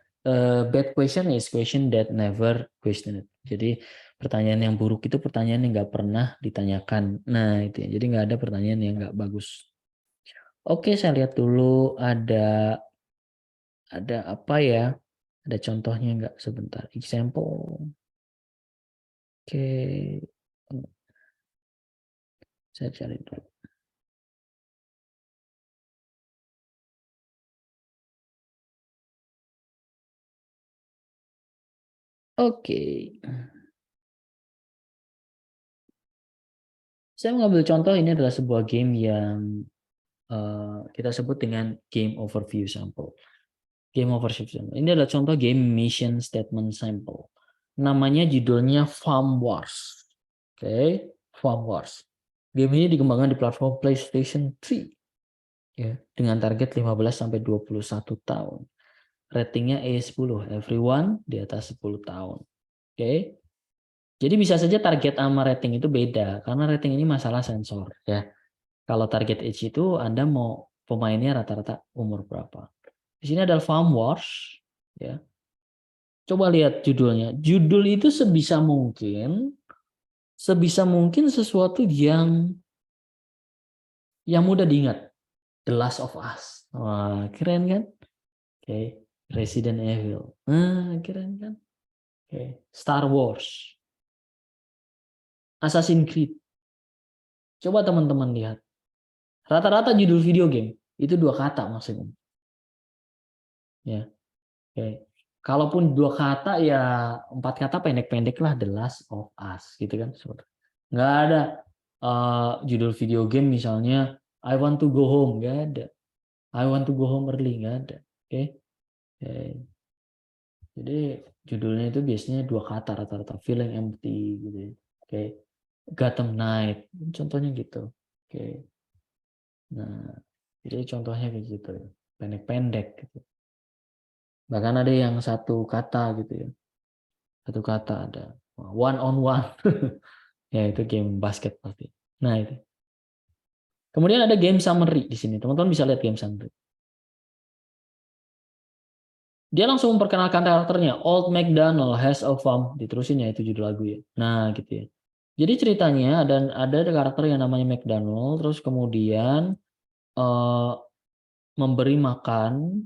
Bad question is question that never questioned. Jadi pertanyaan yang buruk itu pertanyaan yang nggak pernah ditanyakan. Nah itu ya. Jadi nggak ada pertanyaan yang nggak bagus. Oke, saya lihat dulu ada apa ya? Ada contohnya nggak? Sebentar. Example. Oke, saya cari dulu. Oke. Saya mengambil contoh ini adalah sebuah game yang kita sebut dengan game overview sample. Game overview sample. Ini adalah contoh game mission statement sample. Namanya judulnya Farm Wars. Oke, Farm Wars. Game ini dikembangkan di platform PlayStation 3 ya, dengan target 15 sampai 21 tahun. ratingnya E10, everyone di atas 10 tahun. Oke. Jadi bisa saja target sama rating itu beda, karena rating ini masalah sensor ya. Kalau target age itu Anda mau pemainnya rata-rata umur berapa. Di sini ada Farm Wars ya. Coba lihat judulnya. Judul itu sebisa mungkin sesuatu yang mudah diingat. The Last of Us. Wah, keren kan? Oke. Resident Evil. Keren kan? Oke. Star Wars. Assassin's Creed. Coba teman-teman lihat. Rata-rata judul video game itu 2 kata maksimum. Ya. Oke. Kalaupun 2 kata ya 4 kata pendek-pendek lah, The Last of Us gitu kan. Nggak ada judul video game misalnya I want to go home, nggak ada. I want to go home early, nggak ada. Oke. Jadi judulnya itu biasanya 2 kata rata-rata, feeling empty gitu ya. Oke. Gotham Knight, contohnya gitu. Oke. Nah, jadi contohnya kayak gitu ya. Pendek-pendek gitu. Bahkan ada yang 1 kata gitu ya. 1 kata ada. One on one. Ya, itu game basket pasti. Nah, itu. Kemudian ada game summary di sini. Teman-teman bisa lihat game summary. Dia langsung memperkenalkan karakternya. Old MacDonald has a farm. Diterusin ya, itu judul lagu ya. Nah, gitu ya. Jadi ceritanya ada karakter yang namanya MacDonald, terus kemudian memberi makan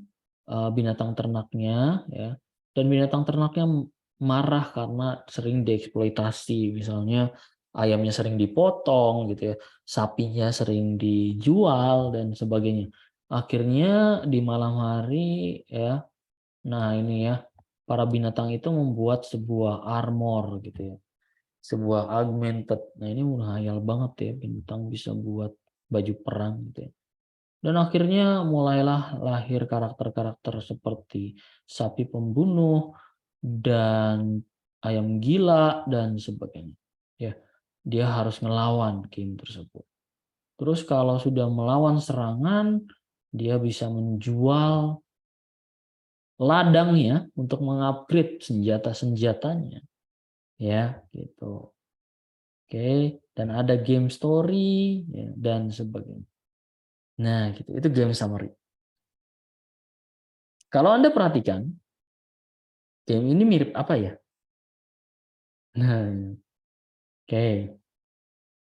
binatang ternaknya, ya. Dan binatang ternaknya marah karena sering dieksploitasi. Misalnya ayamnya sering dipotong, gitu ya. Sapinya sering dijual dan sebagainya. Akhirnya di malam hari, ya. Nah, ini ya, para binatang itu membuat sebuah armor gitu ya. Sebuah augmented. Nah, ini menghayal banget ya, binatang bisa buat baju perang gitu ya. Dan akhirnya mulailah lahir karakter-karakter seperti sapi pembunuh dan ayam gila dan sebagainya. Ya, dia harus ngelawan game tersebut. Terus kalau sudah melawan serangan, dia bisa menjual ladangnya untuk mengupgrade senjata-senjatanya, ya gitu. Oke, dan ada game story ya, dan sebagainya. Nah, gitu. Itu game summary. Kalau Anda perhatikan, game ini mirip apa ya? Nah, oke.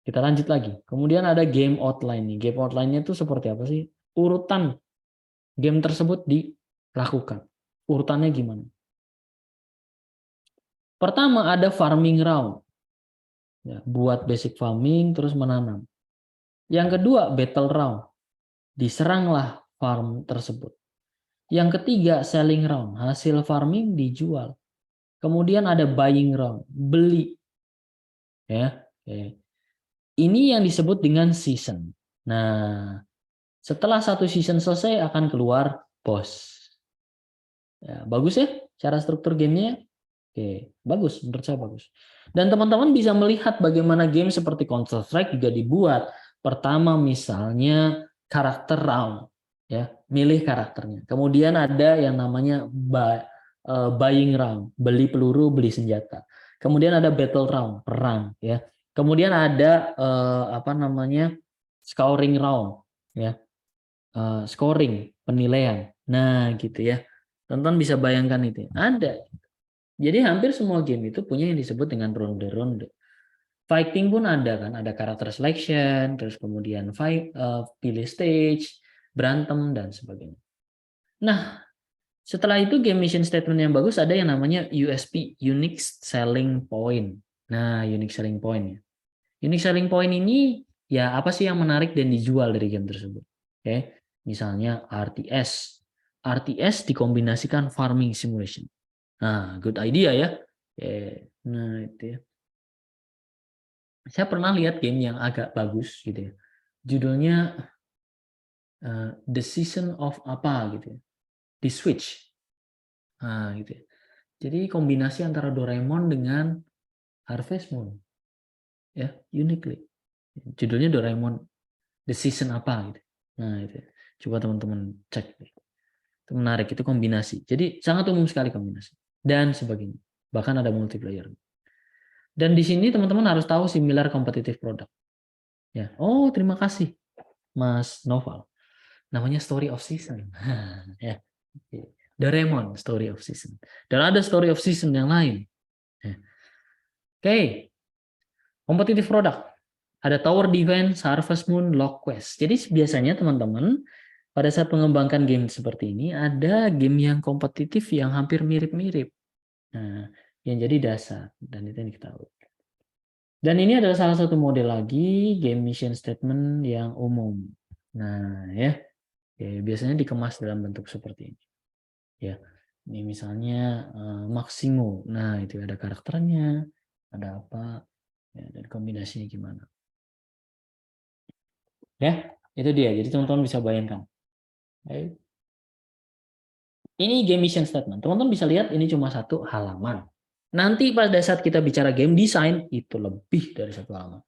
Kita lanjut lagi. Kemudian ada game outline nih. Game outline-nya itu seperti apa sih? Urutan game tersebut dilakukan. Urutannya gimana? Pertama ada farming round. Ya, buat basic farming terus menanam. Yang kedua battle round. Diseranglah farm tersebut. Yang ketiga selling round. Hasil farming dijual. Kemudian ada buying round. Beli. Ya, oke. Ini yang disebut dengan season. Nah, setelah 1 season selesai akan keluar boss. Ya, bagus ya cara struktur gamenya. Oke, bagus, menurut saya bagus. Dan teman-teman bisa melihat bagaimana game seperti Counter Strike juga dibuat. Pertama misalnya karakter round, ya, milih karakternya. Kemudian ada yang namanya buying round, beli peluru, beli senjata. Kemudian ada battle round, perang, ya. Kemudian ada scoring round, ya, scoring, penilaian. Nah, gitu ya. Teman-teman bisa bayangkan itu. Ada. Jadi hampir semua game itu punya yang disebut dengan ronde-ronde. Fighting pun ada kan, ada karakter selection, terus kemudian pilih stage, berantem dan sebagainya. Nah, setelah itu game mission statement yang bagus ada yang namanya USP, Unique Selling Point. Nah, Unique Selling Point ya. Unique Selling Point ini ya apa sih yang menarik dan dijual dari game tersebut? Oke, misalnya RTS. RTS dikombinasikan farming simulation. Nah, good idea ya. Nah, itu ya. Saya pernah lihat game yang agak bagus gitu ya. Judulnya The Season of apa gitu ya. Di Switch. Nah, gitu ya. Jadi kombinasi antara Doraemon dengan Harvest Moon. Ya, uniquely. Judulnya Doraemon The Season apa gitu. Nah, itu ya. Coba teman-teman cek. Itu menarik, itu kombinasi. Jadi sangat umum sekali kombinasi dan sebagainya. Bahkan ada multiplayer. Dan di sini teman-teman harus tahu similar competitive product. Ya. Oh, terima kasih Mas Noval. Namanya Story of Season. Ya. Doraemon Story of Season. Dan ada Story of Season yang lain. Ya. Oke. Competitive product. Ada Tower Defense, Harvest Moon, Log Quest. Jadi biasanya teman-teman pada saat mengembangkan game seperti ini ada game yang kompetitif yang hampir mirip-mirip. Nah, yang jadi dasar dan itu yang diketahui. Dan ini adalah salah satu model lagi game mission statement yang umum. Nah, ya. Biasanya dikemas dalam bentuk seperti ini. Ya. Ini misalnya Maximo. Nah, itu ada karakternya, ada apa, ya, dan kombinasinya gimana. Ya, itu dia. Jadi teman-teman bisa bayangkan. Oke. Ini game mission statement. Teman-teman bisa lihat ini cuma satu halaman. Nanti pada saat kita bicara game design itu lebih dari satu halaman.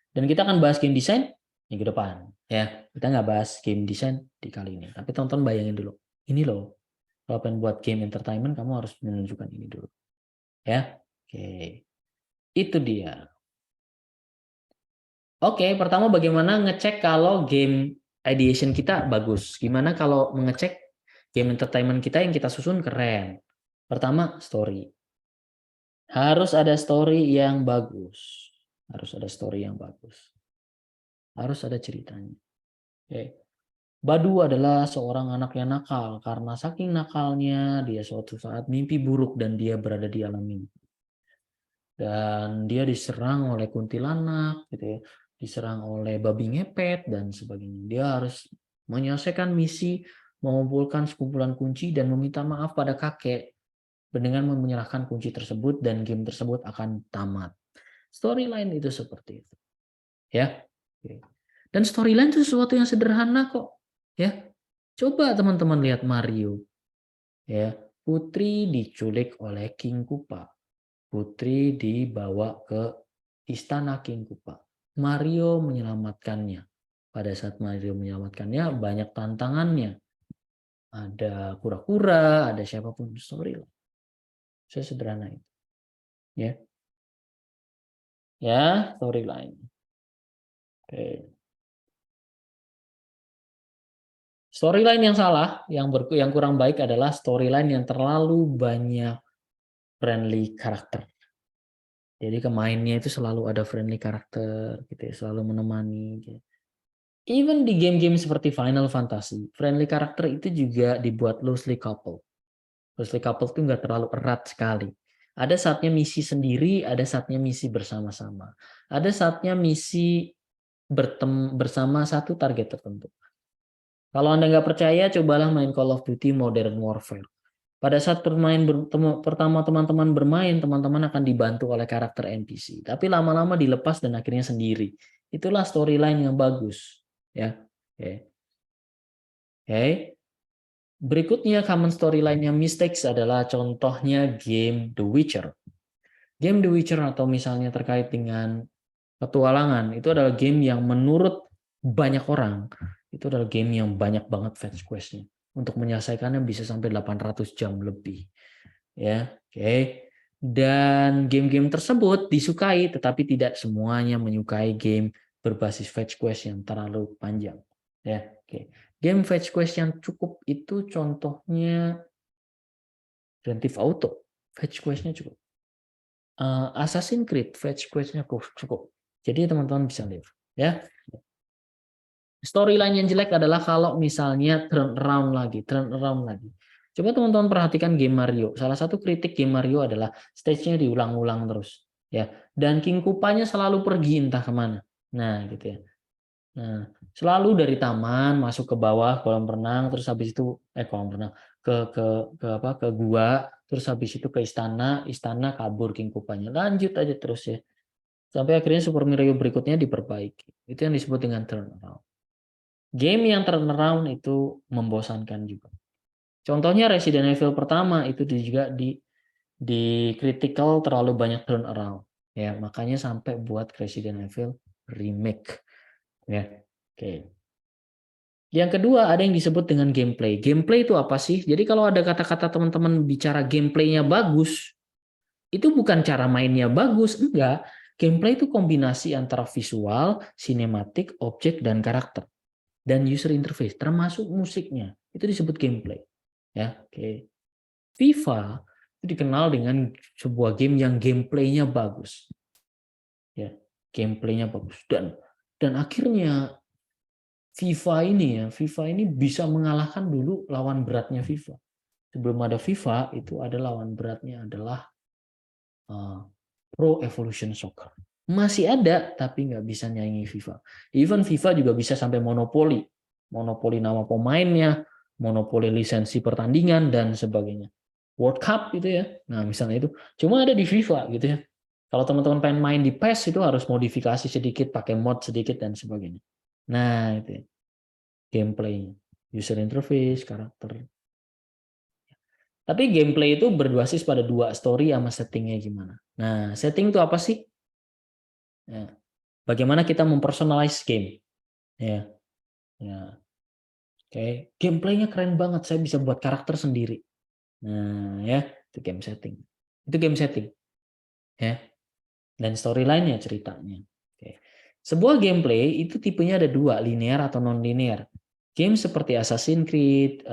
Dan kita akan bahas game design minggu depan. Ya, kita nggak bahas game design di kali ini. Tapi teman-teman bayangin dulu. Ini loh. Kalau pengen buat game entertainment, kamu harus menunjukkan ini dulu. Ya, oke. Itu dia. Oke, pertama bagaimana ngecek kalau game ideation kita bagus. Gimana kalau mengecek game entertainment kita yang kita susun keren. Pertama, story. Harus ada story yang bagus. Harus ada story yang bagus. Harus ada ceritanya. Oke. Badu adalah seorang anak yang nakal. Karena saking nakalnya, dia suatu saat mimpi buruk dan dia berada di alam mimpi. Dan dia diserang oleh kuntilanak, gitu ya. Diserang oleh babi ngepet dan sebagainya. Dia harus menyelesaikan misi, mengumpulkan sekumpulan kunci dan meminta maaf pada kakek dengan menyerahkan kunci tersebut dan game tersebut akan tamat. Storyline itu seperti itu. Ya. Dan storyline itu sesuatu yang sederhana kok. Ya. Coba teman-teman lihat Mario. Ya, putri diculik oleh King Koopa. Putri dibawa ke istana King Koopa. Mario menyelamatkannya. Pada saat Mario menyelamatkannya, banyak tantangannya. Ada kura-kura, ada siapapun story. Sesederhana itu. Ya. Ya, storyline. Oke. Storyline yang salah, yang kurang baik adalah storyline yang terlalu banyak friendly karakter. Jadi kemainnya itu selalu ada friendly karakter, gitu ya, selalu menemani. Gitu. Even di game-game seperti Final Fantasy, friendly karakter itu juga dibuat loosely coupled. Loosely coupled itu nggak terlalu erat sekali. Ada saatnya misi sendiri, ada saatnya misi bersama-sama. Ada saatnya misi bersama satu target tertentu. Kalau Anda nggak percaya, cobalah main Call of Duty Modern Warfare. Pada saat pertama teman-teman bermain, teman-teman akan dibantu oleh karakter NPC. Tapi lama-lama dilepas dan akhirnya sendiri. Itulah storyline yang bagus. Ya, oke. Berikutnya common storyline yang mistakes adalah contohnya game The Witcher. Game The Witcher atau misalnya terkait dengan petualangan, itu adalah game yang menurut banyak orang, itu adalah game yang banyak banget fetch quest-nya. Untuk menyelesaikannya bisa sampai 800 jam lebih. Ya, oke. Dan game-game tersebut disukai, tetapi tidak semuanya menyukai game berbasis fetch quest yang terlalu panjang. Ya, oke. Game fetch quest yang cukup itu contohnya Grand Theft Auto, fetch quest-nya cukup. Assassin's Creed, fetch quest-nya cukup. Jadi teman-teman bisa lihat, ya. Storyline yang jelek adalah kalau misalnya turn around lagi. Coba teman-teman perhatikan game Mario. Salah satu kritik game Mario adalah stage-nya diulang-ulang terus, ya. Dan King Koopanya selalu pergi entah kemana. Nah, gitu ya. Nah, selalu dari taman masuk ke bawah kolam renang, terus habis itu kolam renang ke gua, terus habis itu ke istana kabur King Koopanya. Lanjut aja terus ya. Sampai akhirnya Super Mario berikutnya diperbaiki. Itu yang disebut dengan turnaround. Game yang turnaround itu membosankan juga. Contohnya Resident Evil pertama itu juga di critical terlalu banyak turnaround. Ya, makanya sampai buat Resident Evil remake. Ya. Oke. Yang kedua ada yang disebut dengan gameplay. Gameplay itu apa sih? Jadi kalau ada kata-kata teman-teman bicara gameplaynya bagus, itu bukan cara mainnya bagus, enggak. Gameplay itu kombinasi antara visual, sinematik, objek, dan karakter. Dan user interface, termasuk musiknya. Itu disebut gameplay. Ya, oke. FIFA itu dikenal dengan sebuah game yang gameplaynya bagus. Ya, gameplaynya bagus. Dan akhirnya FIFA ini bisa mengalahkan dulu lawan beratnya FIFA. Sebelum ada FIFA, itu ada lawan beratnya adalah Pro Evolution Soccer. Masih ada, tapi nggak bisa nyanyi FIFA. Even FIFA juga bisa sampai monopoli. Monopoli nama pemainnya, monopoli lisensi pertandingan, dan sebagainya. World Cup gitu ya. Nah, misalnya itu. Cuma ada di FIFA gitu ya. Kalau teman-teman pengen main di PES itu harus modifikasi sedikit, pakai mod sedikit, dan sebagainya. Nah, itu ya. Gameplaynya. User interface, karakter. Tapi gameplay itu berbasis pada dua story sama settingnya gimana. Nah, setting itu apa sih? Ya, bagaimana kita mempersonalize game? Ya, ya. Oke, gameplaynya keren banget. Saya bisa buat karakter sendiri. Nah, ya, itu game setting. Itu game setting. Ya, dan storyline-nya ceritanya. Oke. Sebuah gameplay itu tipenya ada dua, linear atau non-linear. Game seperti Assassin's Creed,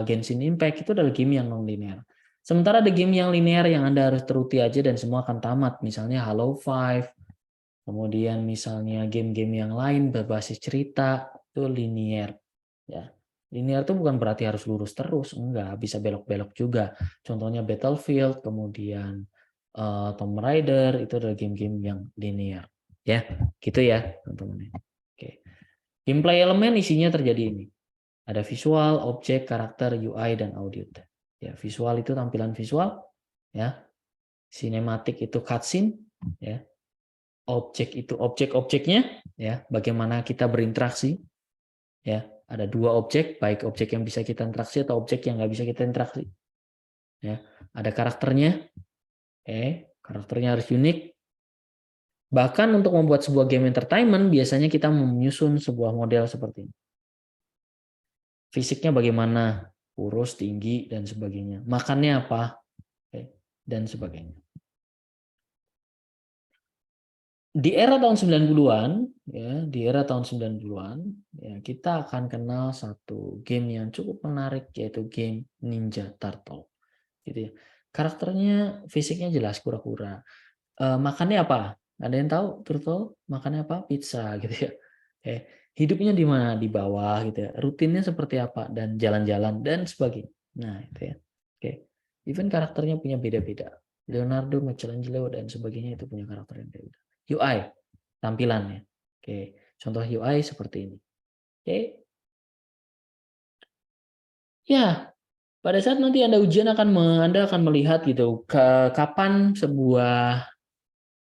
Genshin Impact itu adalah game yang non-linear. Sementara ada game yang linear yang Anda harus teruti aja dan semua akan tamat. Misalnya Halo 5, kemudian misalnya game-game yang lain berbasis cerita, itu linear. Ya. Linear itu bukan berarti harus lurus terus, enggak, bisa belok-belok juga. Contohnya Battlefield, kemudian Tomb Raider, itu adalah game-game yang linear. Ya, gitu ya, teman-teman. Oke. Gameplay elemen isinya terjadi ini. Ada visual, objek, karakter, UI, dan audio. Ya, visual itu tampilan visual, ya. Sinematik itu cutscene, ya. Objek itu objek-objeknya, ya. Bagaimana kita berinteraksi, ya. Ada dua objek, baik objek yang bisa kita interaksi atau objek yang nggak bisa kita interaksi. Ya, ada karakternya, karakternya harus unik. Bahkan untuk membuat sebuah game entertainment, biasanya kita menyusun sebuah model seperti ini. Fisiknya bagaimana, kurus, tinggi, dan sebagainya. Makannya apa, dan sebagainya. Di era tahun 90-an, ya, di era tahun 90-an, ya, kita akan kenal satu game yang cukup menarik, yaitu game Ninja Turtle. Gitu ya. Karakternya, fisiknya jelas kura-kura. Makannya apa? Ada yang tahu Turtle makannya apa? Pizza gitu ya. Hidupnya di mana? Di bawah gitu ya. Rutinnya seperti apa? Dan jalan-jalan dan sebagainya. Nah, itu ya. Oke. Even karakternya punya beda-beda. Leonardo, Michelangelo dan sebagainya itu punya karakter yang beda. UI, tampilannya. Oke. Contoh UI seperti ini. Oke. Ya, pada saat nanti Anda ujian Anda akan melihat gitu kapan sebuah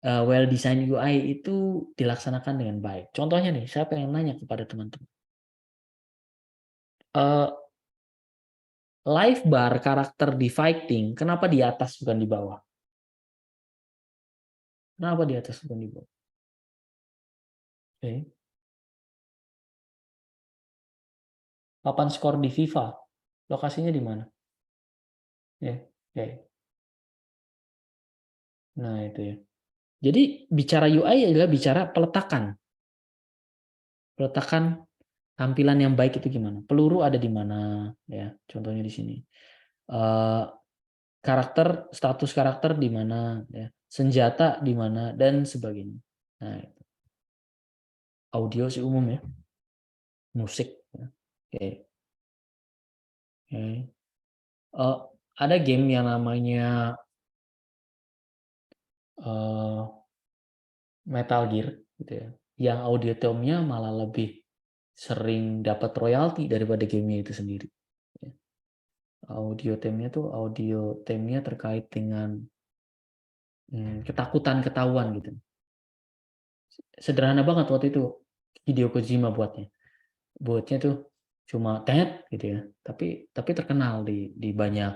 well design UI itu dilaksanakan dengan baik. Contohnya nih, saya pengen nanya kepada teman-teman. Live bar karakter di fighting, kenapa di atas bukan di bawah? Kenapa di atas bukan di bawah? Oke. Papan skor di FIFA, lokasinya di mana? Ya, oke. Nah itu ya. Jadi bicara UI adalah bicara peletakan. Peletakan tampilan yang baik itu gimana? Peluru ada di mana? Ya, contohnya di sini. Karakter, status karakter di mana? Ya. Senjata di mana dan sebagainya. Nah, audio sih umum ya. Musik. Ya. Oke. Oke. Ada game yang namanya Metal Gear gitu ya. Yang audio theme-nya malah lebih sering dapat royalti daripada gamenya itu sendiri. Ya. Audio theme-nya terkait dengan ketakutan ketahuan gitu. Sederhana banget waktu itu Hideo Kojima buatnya. Buatnya tuh cuma gitu ya. Tapi terkenal di banyak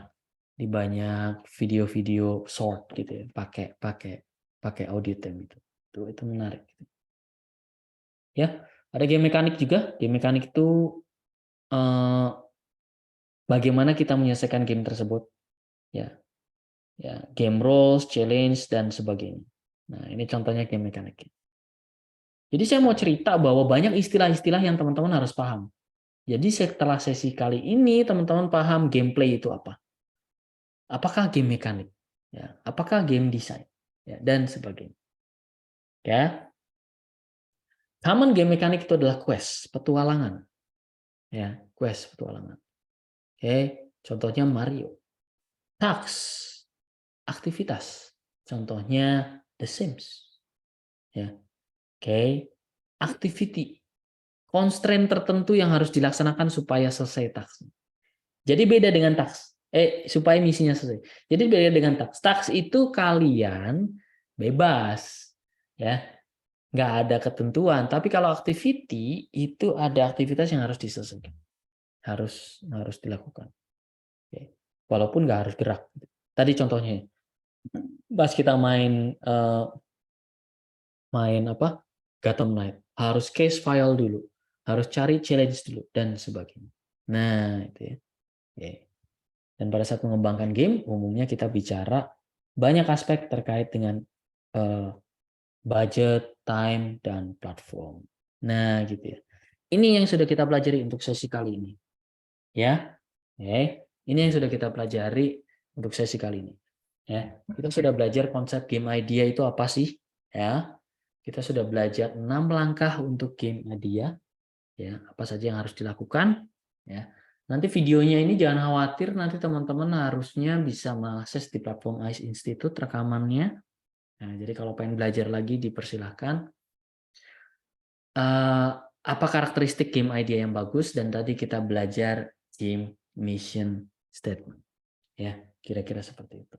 video-video short gitu ya. Pakai audio theme itu. Itu menarik gitu. Ya, ada game mekanik juga. Game mekanik itu eh, bagaimana kita menyelesaikan game tersebut, ya, game rules, challenge dan sebagainya. Nah, ini contohnya game mekanik. Jadi saya mau cerita bahwa banyak istilah-istilah yang teman-teman harus paham. Jadi setelah sesi kali ini teman-teman paham gameplay itu apa? Apakah game mekanik? Ya, apakah game design? Ya, dan sebagainya. Ya. Common game mekanik itu adalah quest, petualangan. Ya, quest, petualangan. Oke, contohnya Mario. Tasks, aktivitas. Contohnya The Sims. Ya. Oke, activity, constraint tertentu yang harus dilaksanakan supaya selesai task. Jadi beda dengan task. Supaya misinya selesai. Jadi beda dengan task. Task itu kalian bebas, ya, nggak ada ketentuan. Tapi kalau activity itu ada aktivitas yang harus diselesaikan, harus dilakukan. Oke. Walaupun nggak harus gerak. Tadi contohnya, pas kita main apa? Gotham Knight, harus case file dulu, harus cari challenge dulu dan sebagainya. Nah, itu ya. Oke. Dan pada saat mengembangkan game, umumnya kita bicara banyak aspek terkait dengan budget, time, dan platform. Nah, gitu ya. Ini yang sudah kita pelajari untuk sesi kali ini. Ya. Oke. Ini yang sudah kita pelajari untuk sesi kali ini. Ya. Kita sudah belajar konsep game idea itu apa sih? Ya. Kita sudah belajar 6 langkah untuk game idea. Ya, apa saja yang harus dilakukan. Ya. Nanti videonya ini jangan khawatir, nanti teman-teman harusnya bisa mengakses di platform ICE Institute rekamannya. Nah, jadi kalau pengen belajar lagi dipersilahkan. Apa karakteristik game idea yang bagus, dan tadi kita belajar game mission statement. Ya, kira-kira seperti itu.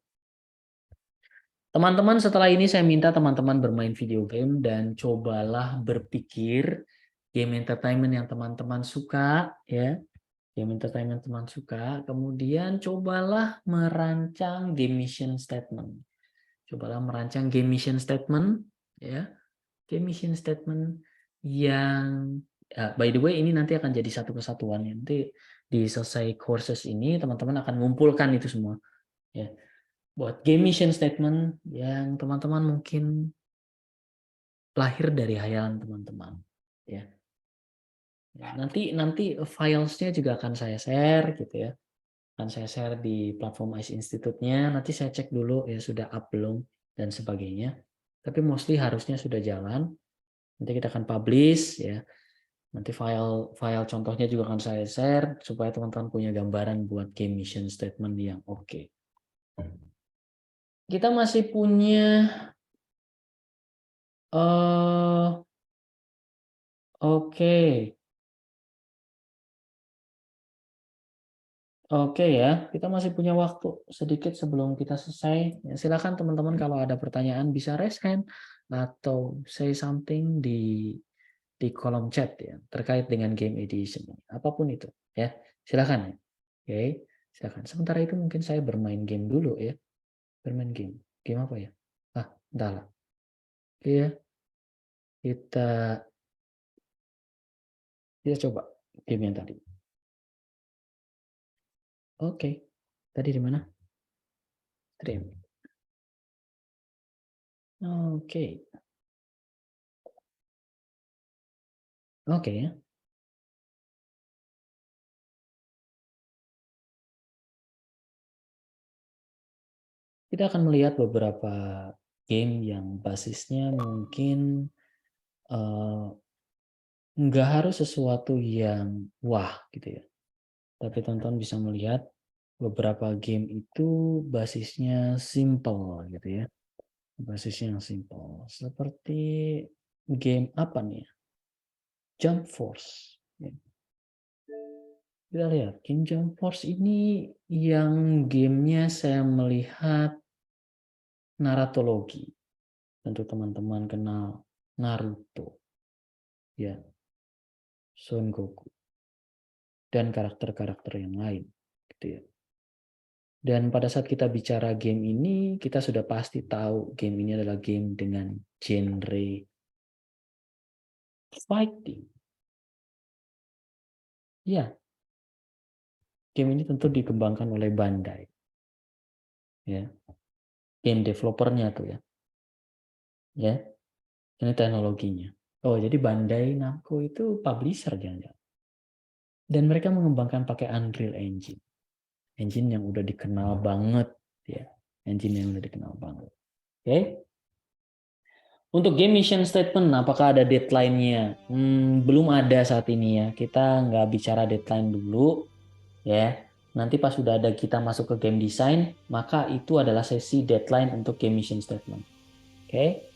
Teman-teman, setelah ini saya minta teman-teman bermain video game dan cobalah berpikir game entertainment yang teman-teman suka, ya. Game entertainment teman suka, kemudian cobalah merancang game mission statement. Cobalah merancang game mission statement, ya. Game mission statement yang by the way ini nanti akan jadi satu kesatuan. Nanti di selesai courses ini teman-teman akan mengumpulkan itu semua, ya. Buat game mission statement yang teman-teman mungkin lahir dari hayalan teman-teman, ya. Nanti filesnya juga akan saya share gitu ya. Akan saya share di platform ICE Institute-nya. Nanti saya cek dulu ya sudah up belum dan sebagainya. Tapi mostly harusnya sudah jalan. Nanti kita akan publish ya. Nanti file contohnya juga akan saya share supaya teman-teman punya gambaran buat game mission statement yang oke. Kita masih punya oke. Oke ya, kita masih punya waktu sedikit sebelum kita selesai. Ya, silakan teman-teman kalau ada pertanyaan bisa raise hand atau say something di kolom chat ya terkait dengan game edition, apapun itu ya. Silakan ya. Oke, silakan. Sementara itu mungkin saya bermain game dulu ya. Bermain game. Game apa ya? Entahlah. Oke ya. Kita coba game yang tadi. Oke. Tadi di mana? Stream. Oke. Oke ya. Kita akan melihat beberapa game yang basisnya mungkin nggak harus sesuatu yang wah gitu ya. Tapi teman-teman bisa melihat beberapa game itu basisnya simple gitu ya. Basisnya yang simple. Seperti game apa nih? Jump Force. Kita lihat, game Jump Force ini yang gamenya saya melihat naratologi. Tentu teman-teman kenal Naruto, ya, Son Goku, dan karakter-karakter yang lain, gitu ya. Dan pada saat kita bicara game ini, kita sudah pasti tahu game ini adalah game dengan genre fighting. Ya, Game ini tentu dikembangkan oleh Bandai. Ya. Game developernya tuh ya. Ya. Ini teknologinya. Oh, jadi Bandai Namco itu publisher jangan-jangan. Dan mereka mengembangkan pakai Unreal Engine. Engine yang udah dikenal banget ya. Engine yang udah dikenal banget. Oke. Untuk game mission statement, apakah ada deadline-nya? Belum ada saat ini ya. Kita nggak bicara deadline dulu ya. Nanti pas sudah ada kita masuk ke game design, maka itu adalah sesi deadline untuk game mission statement. Oke.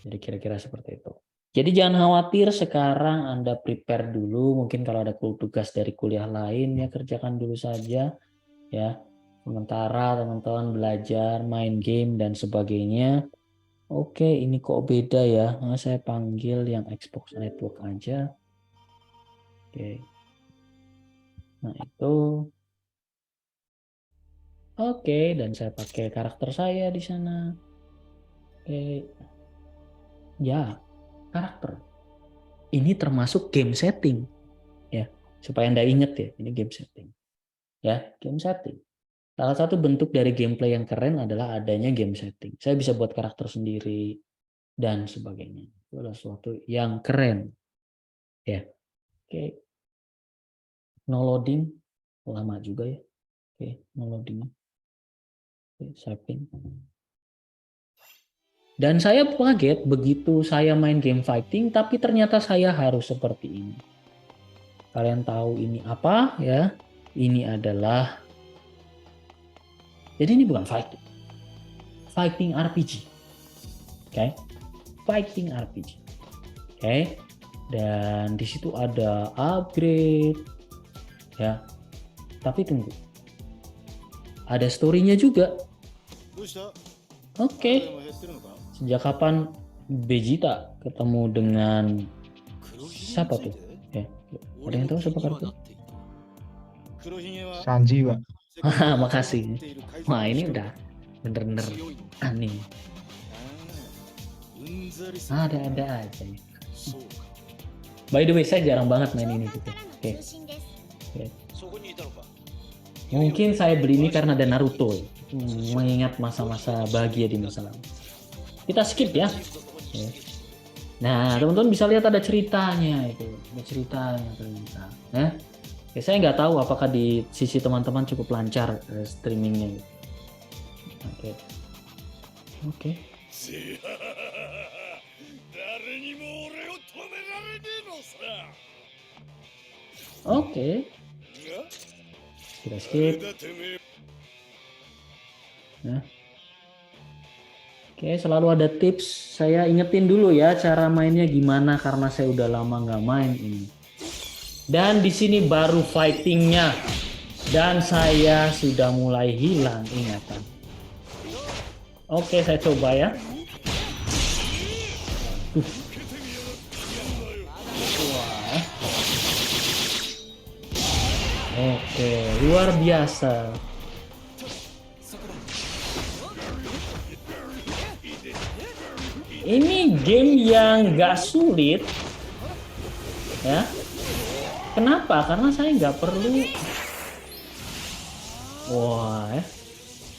Jadi kira-kira seperti itu. Jadi jangan khawatir, sekarang Anda prepare dulu. Mungkin kalau ada tugas dari kuliah lain ya kerjakan dulu saja ya. Sementara teman-teman belajar main game dan sebagainya. Oke, ini kok beda ya. Nah, saya panggil yang Xbox Network aja. Oke. Nah, itu. Oke, dan saya pakai karakter saya di sana. Oke. Ya, karakter. Ini termasuk game setting. Ya, supaya Anda ingat ya, ini game setting. Ya, game setting. Salah satu bentuk dari gameplay yang keren adalah adanya game setting. Saya bisa buat karakter sendiri dan sebagainya. Itu adalah sesuatu yang keren. Ya. Oke. No loading lama juga ya. Oke, no loading. Oke, saving. Dan saya kaget begitu saya main game fighting tapi ternyata saya harus seperti ini. Kalian tahu ini apa ya? Ini adalah, jadi ini bukan fighting. Fighting RPG. Oke. Fighting RPG. Oke. Dan di situ ada upgrade ya. Tapi tunggu. Ada story-nya juga. Oke. Sejak kapan Vegeta ketemu dengan siapa tuh? Ya. Ada yang tahu siapa karakter? Sanji, Pak. Makasih. Wah, ini udah bener-bener aneh. Ada aja. By the way, saya jarang banget main ini gitu. Oke. Mungkin saya beli ini karena ada Naruto. Mengingat masa-masa bahagia di masa lalu. Kita skip ya. Nah, teman-teman bisa lihat ada ceritanya itu. Ada ceritanya ternyata. Ya, saya nggak tahu apakah di sisi teman-teman cukup lancar streamingnya. Oke. Oke. Kita skip. Nah. Oke, selalu ada tips. Saya ingetin dulu ya cara mainnya gimana karena saya udah lama nggak main ini. Dan di sini baru fightingnya. Dan saya sudah mulai hilang ingatan. Oke, saya coba ya. Wah. Oke, luar biasa. Ini game yang gak sulit, ya. Kenapa? Karena saya nggak perlu. Wah, ya.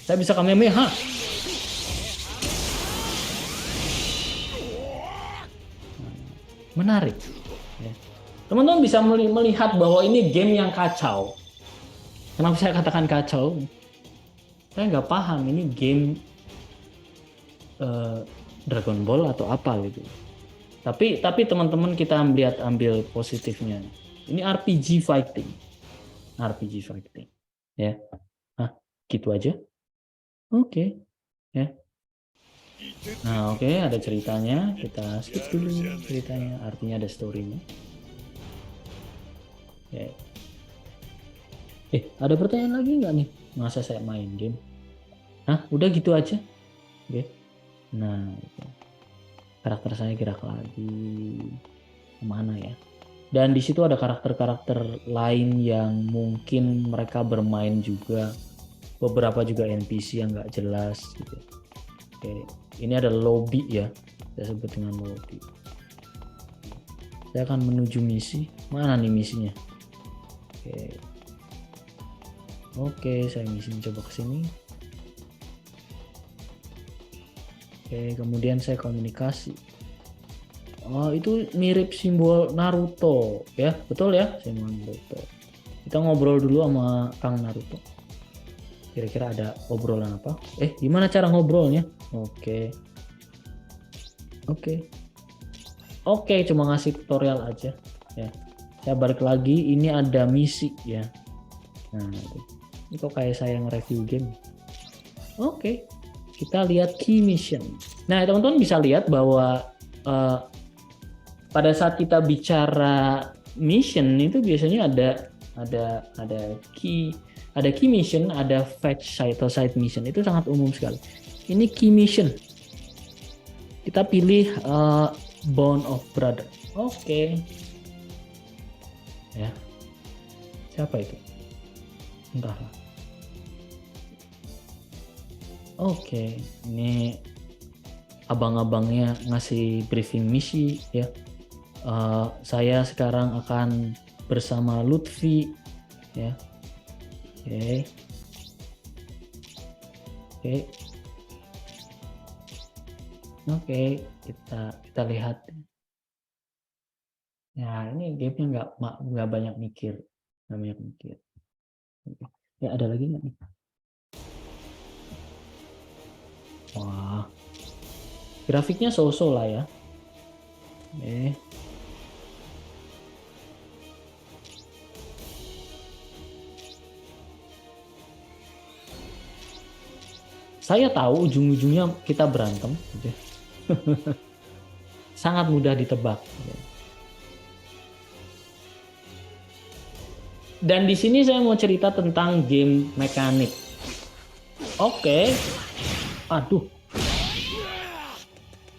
Saya bisa Kamehameha. Menarik. Teman-teman bisa melihat bahwa ini game yang kacau. Kenapa saya katakan kacau? Saya nggak paham ini game Dragon Ball atau apa gitu. Tapi teman-teman kita ambil positifnya. Ini RPG fighting. Ya. Gitu aja. Oke. Ya. Nah, oke, ada ceritanya. Kita skip dulu ceritanya. Artinya ada story-nya. Oke. Ada pertanyaan lagi nggak nih? Masa saya main game? Udah gitu aja. Oke. Nah, karakter saya gerak lagi kemana ya? Dan di situ ada karakter-karakter lain yang mungkin mereka bermain juga. Beberapa juga NPC yang nggak jelas gitu. Oke, ini ada lobby ya. Saya sebut dengan lobby. Saya akan menuju misi. Mana nih misinya? Oke. Oke, saya missing coba ke sini. Oke, kemudian saya komunikasi. Oh, itu mirip simbol Naruto ya, betul ya, simbol Naruto. Kita ngobrol dulu sama Kang Naruto. Kira-kira ada obrolan apa? Gimana cara ngobrolnya? Oke. Oke. Oke, cuma ngasih tutorial aja ya. Saya balik lagi, ini ada misi ya. Nah, ini kok kayak saya nge-review game. Oke. Kita lihat key mission. Nah, teman-teman bisa lihat bahwa pada saat kita bicara mission itu biasanya ada key mission, ada fetch site atau side mission. Itu sangat umum sekali. Ini key mission. Kita pilih Bond of Brother. Oke. Ya. Siapa itu? Entahlah. Oke, ini abang-abangnya ngasih briefing misi ya. Saya sekarang akan bersama Lutfi ya. Oke, kita lihat. Ya, ini gamenya nggak banyak mikir, Ya, ada lagi nggak nih? Wah, grafiknya so-so lah ya. Saya tahu ujung-ujungnya kita berantem. Sangat mudah ditebak. Dan di sini saya mau cerita tentang game mekanik. Oke. Aduh.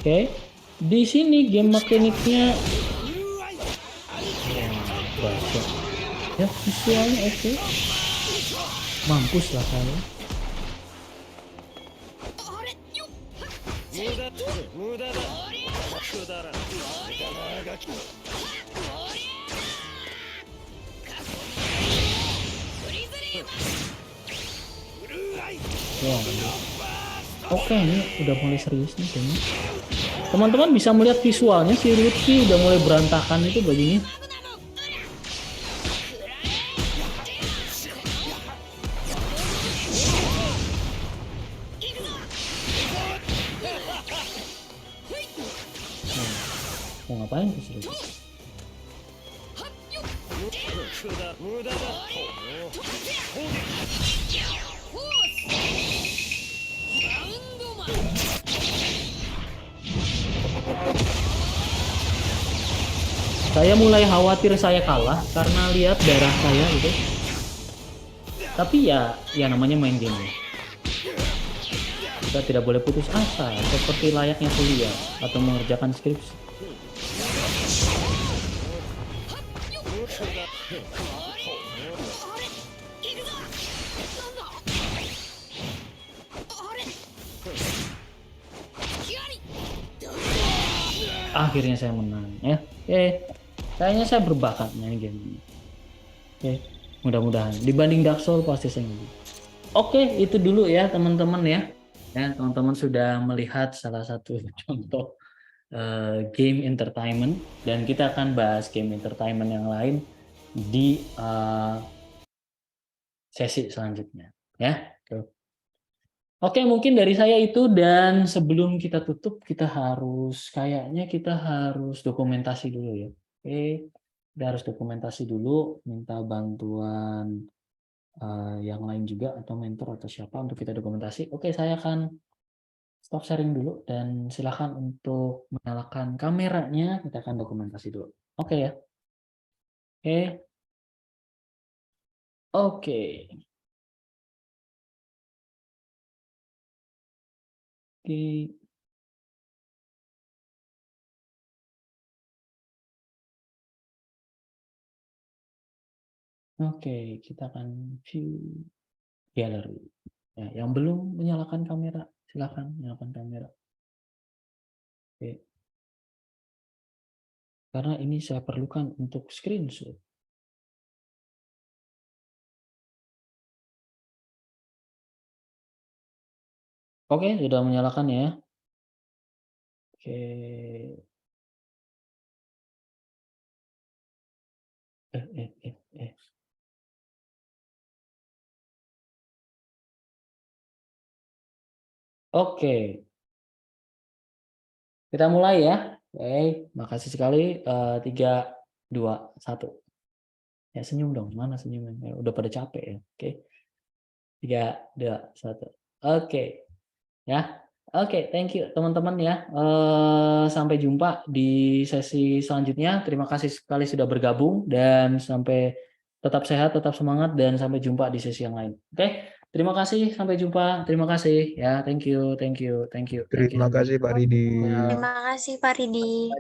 Oke. Di sini game mekaniknya ya, visualnya oke. Mampus lah saya. Oke, ini udah mulai serius nih kayaknya. Teman-teman bisa melihat visualnya, si Lutfi udah mulai berantakan itu bajunya. Mau ngapain tuh si Lutfi? Saya mulai khawatir saya kalah karena lihat darah saya gitu. Tapi ya namanya main game ya. Kita tidak boleh putus asa seperti layaknya kuliah atau mengerjakan skripsi. Akhirnya saya menang ya. Kayaknya saya berbakat main game ini. Mudah-mudahan dibanding Dark Souls pasti saya menang. Itu dulu ya teman-teman ya. Teman-teman sudah melihat salah satu contoh game entertainment, dan kita akan bahas game entertainment yang lain di sesi selanjutnya ya. Mungkin dari saya itu, dan sebelum kita tutup kayaknya kita harus dokumentasi dulu ya. Kita harus dokumentasi dulu, minta bantuan yang lain juga atau mentor atau siapa untuk kita dokumentasi. Saya akan stop sharing dulu dan silakan untuk menyalakan kameranya, kita akan dokumentasi dulu. Ya. Oke. Kita akan view gallery. Ya, yang belum menyalakan kamera, silakan nyalakan kamera. Karena ini saya perlukan untuk screenshot. Oke, sudah menyalakan ya. Oke. Eh. Oke, kita mulai ya. Oke, makasih sekali. 3, 2, 1. Ya senyum dong, mana senyumnya? Ya, udah pada capek ya. Oke, 3, 2, 1. Oke, ya. Oke, thank you teman-teman ya. Sampai jumpa di sesi selanjutnya. Terima kasih sekali sudah bergabung dan sampai tetap sehat, tetap semangat dan sampai jumpa di sesi yang lain. Oke, terima kasih. Sampai jumpa. Terima kasih ya. Thank you, thank you, thank you, thank you. Terima kasih Pak Ridi. Ya. Terima kasih Pak Ridi.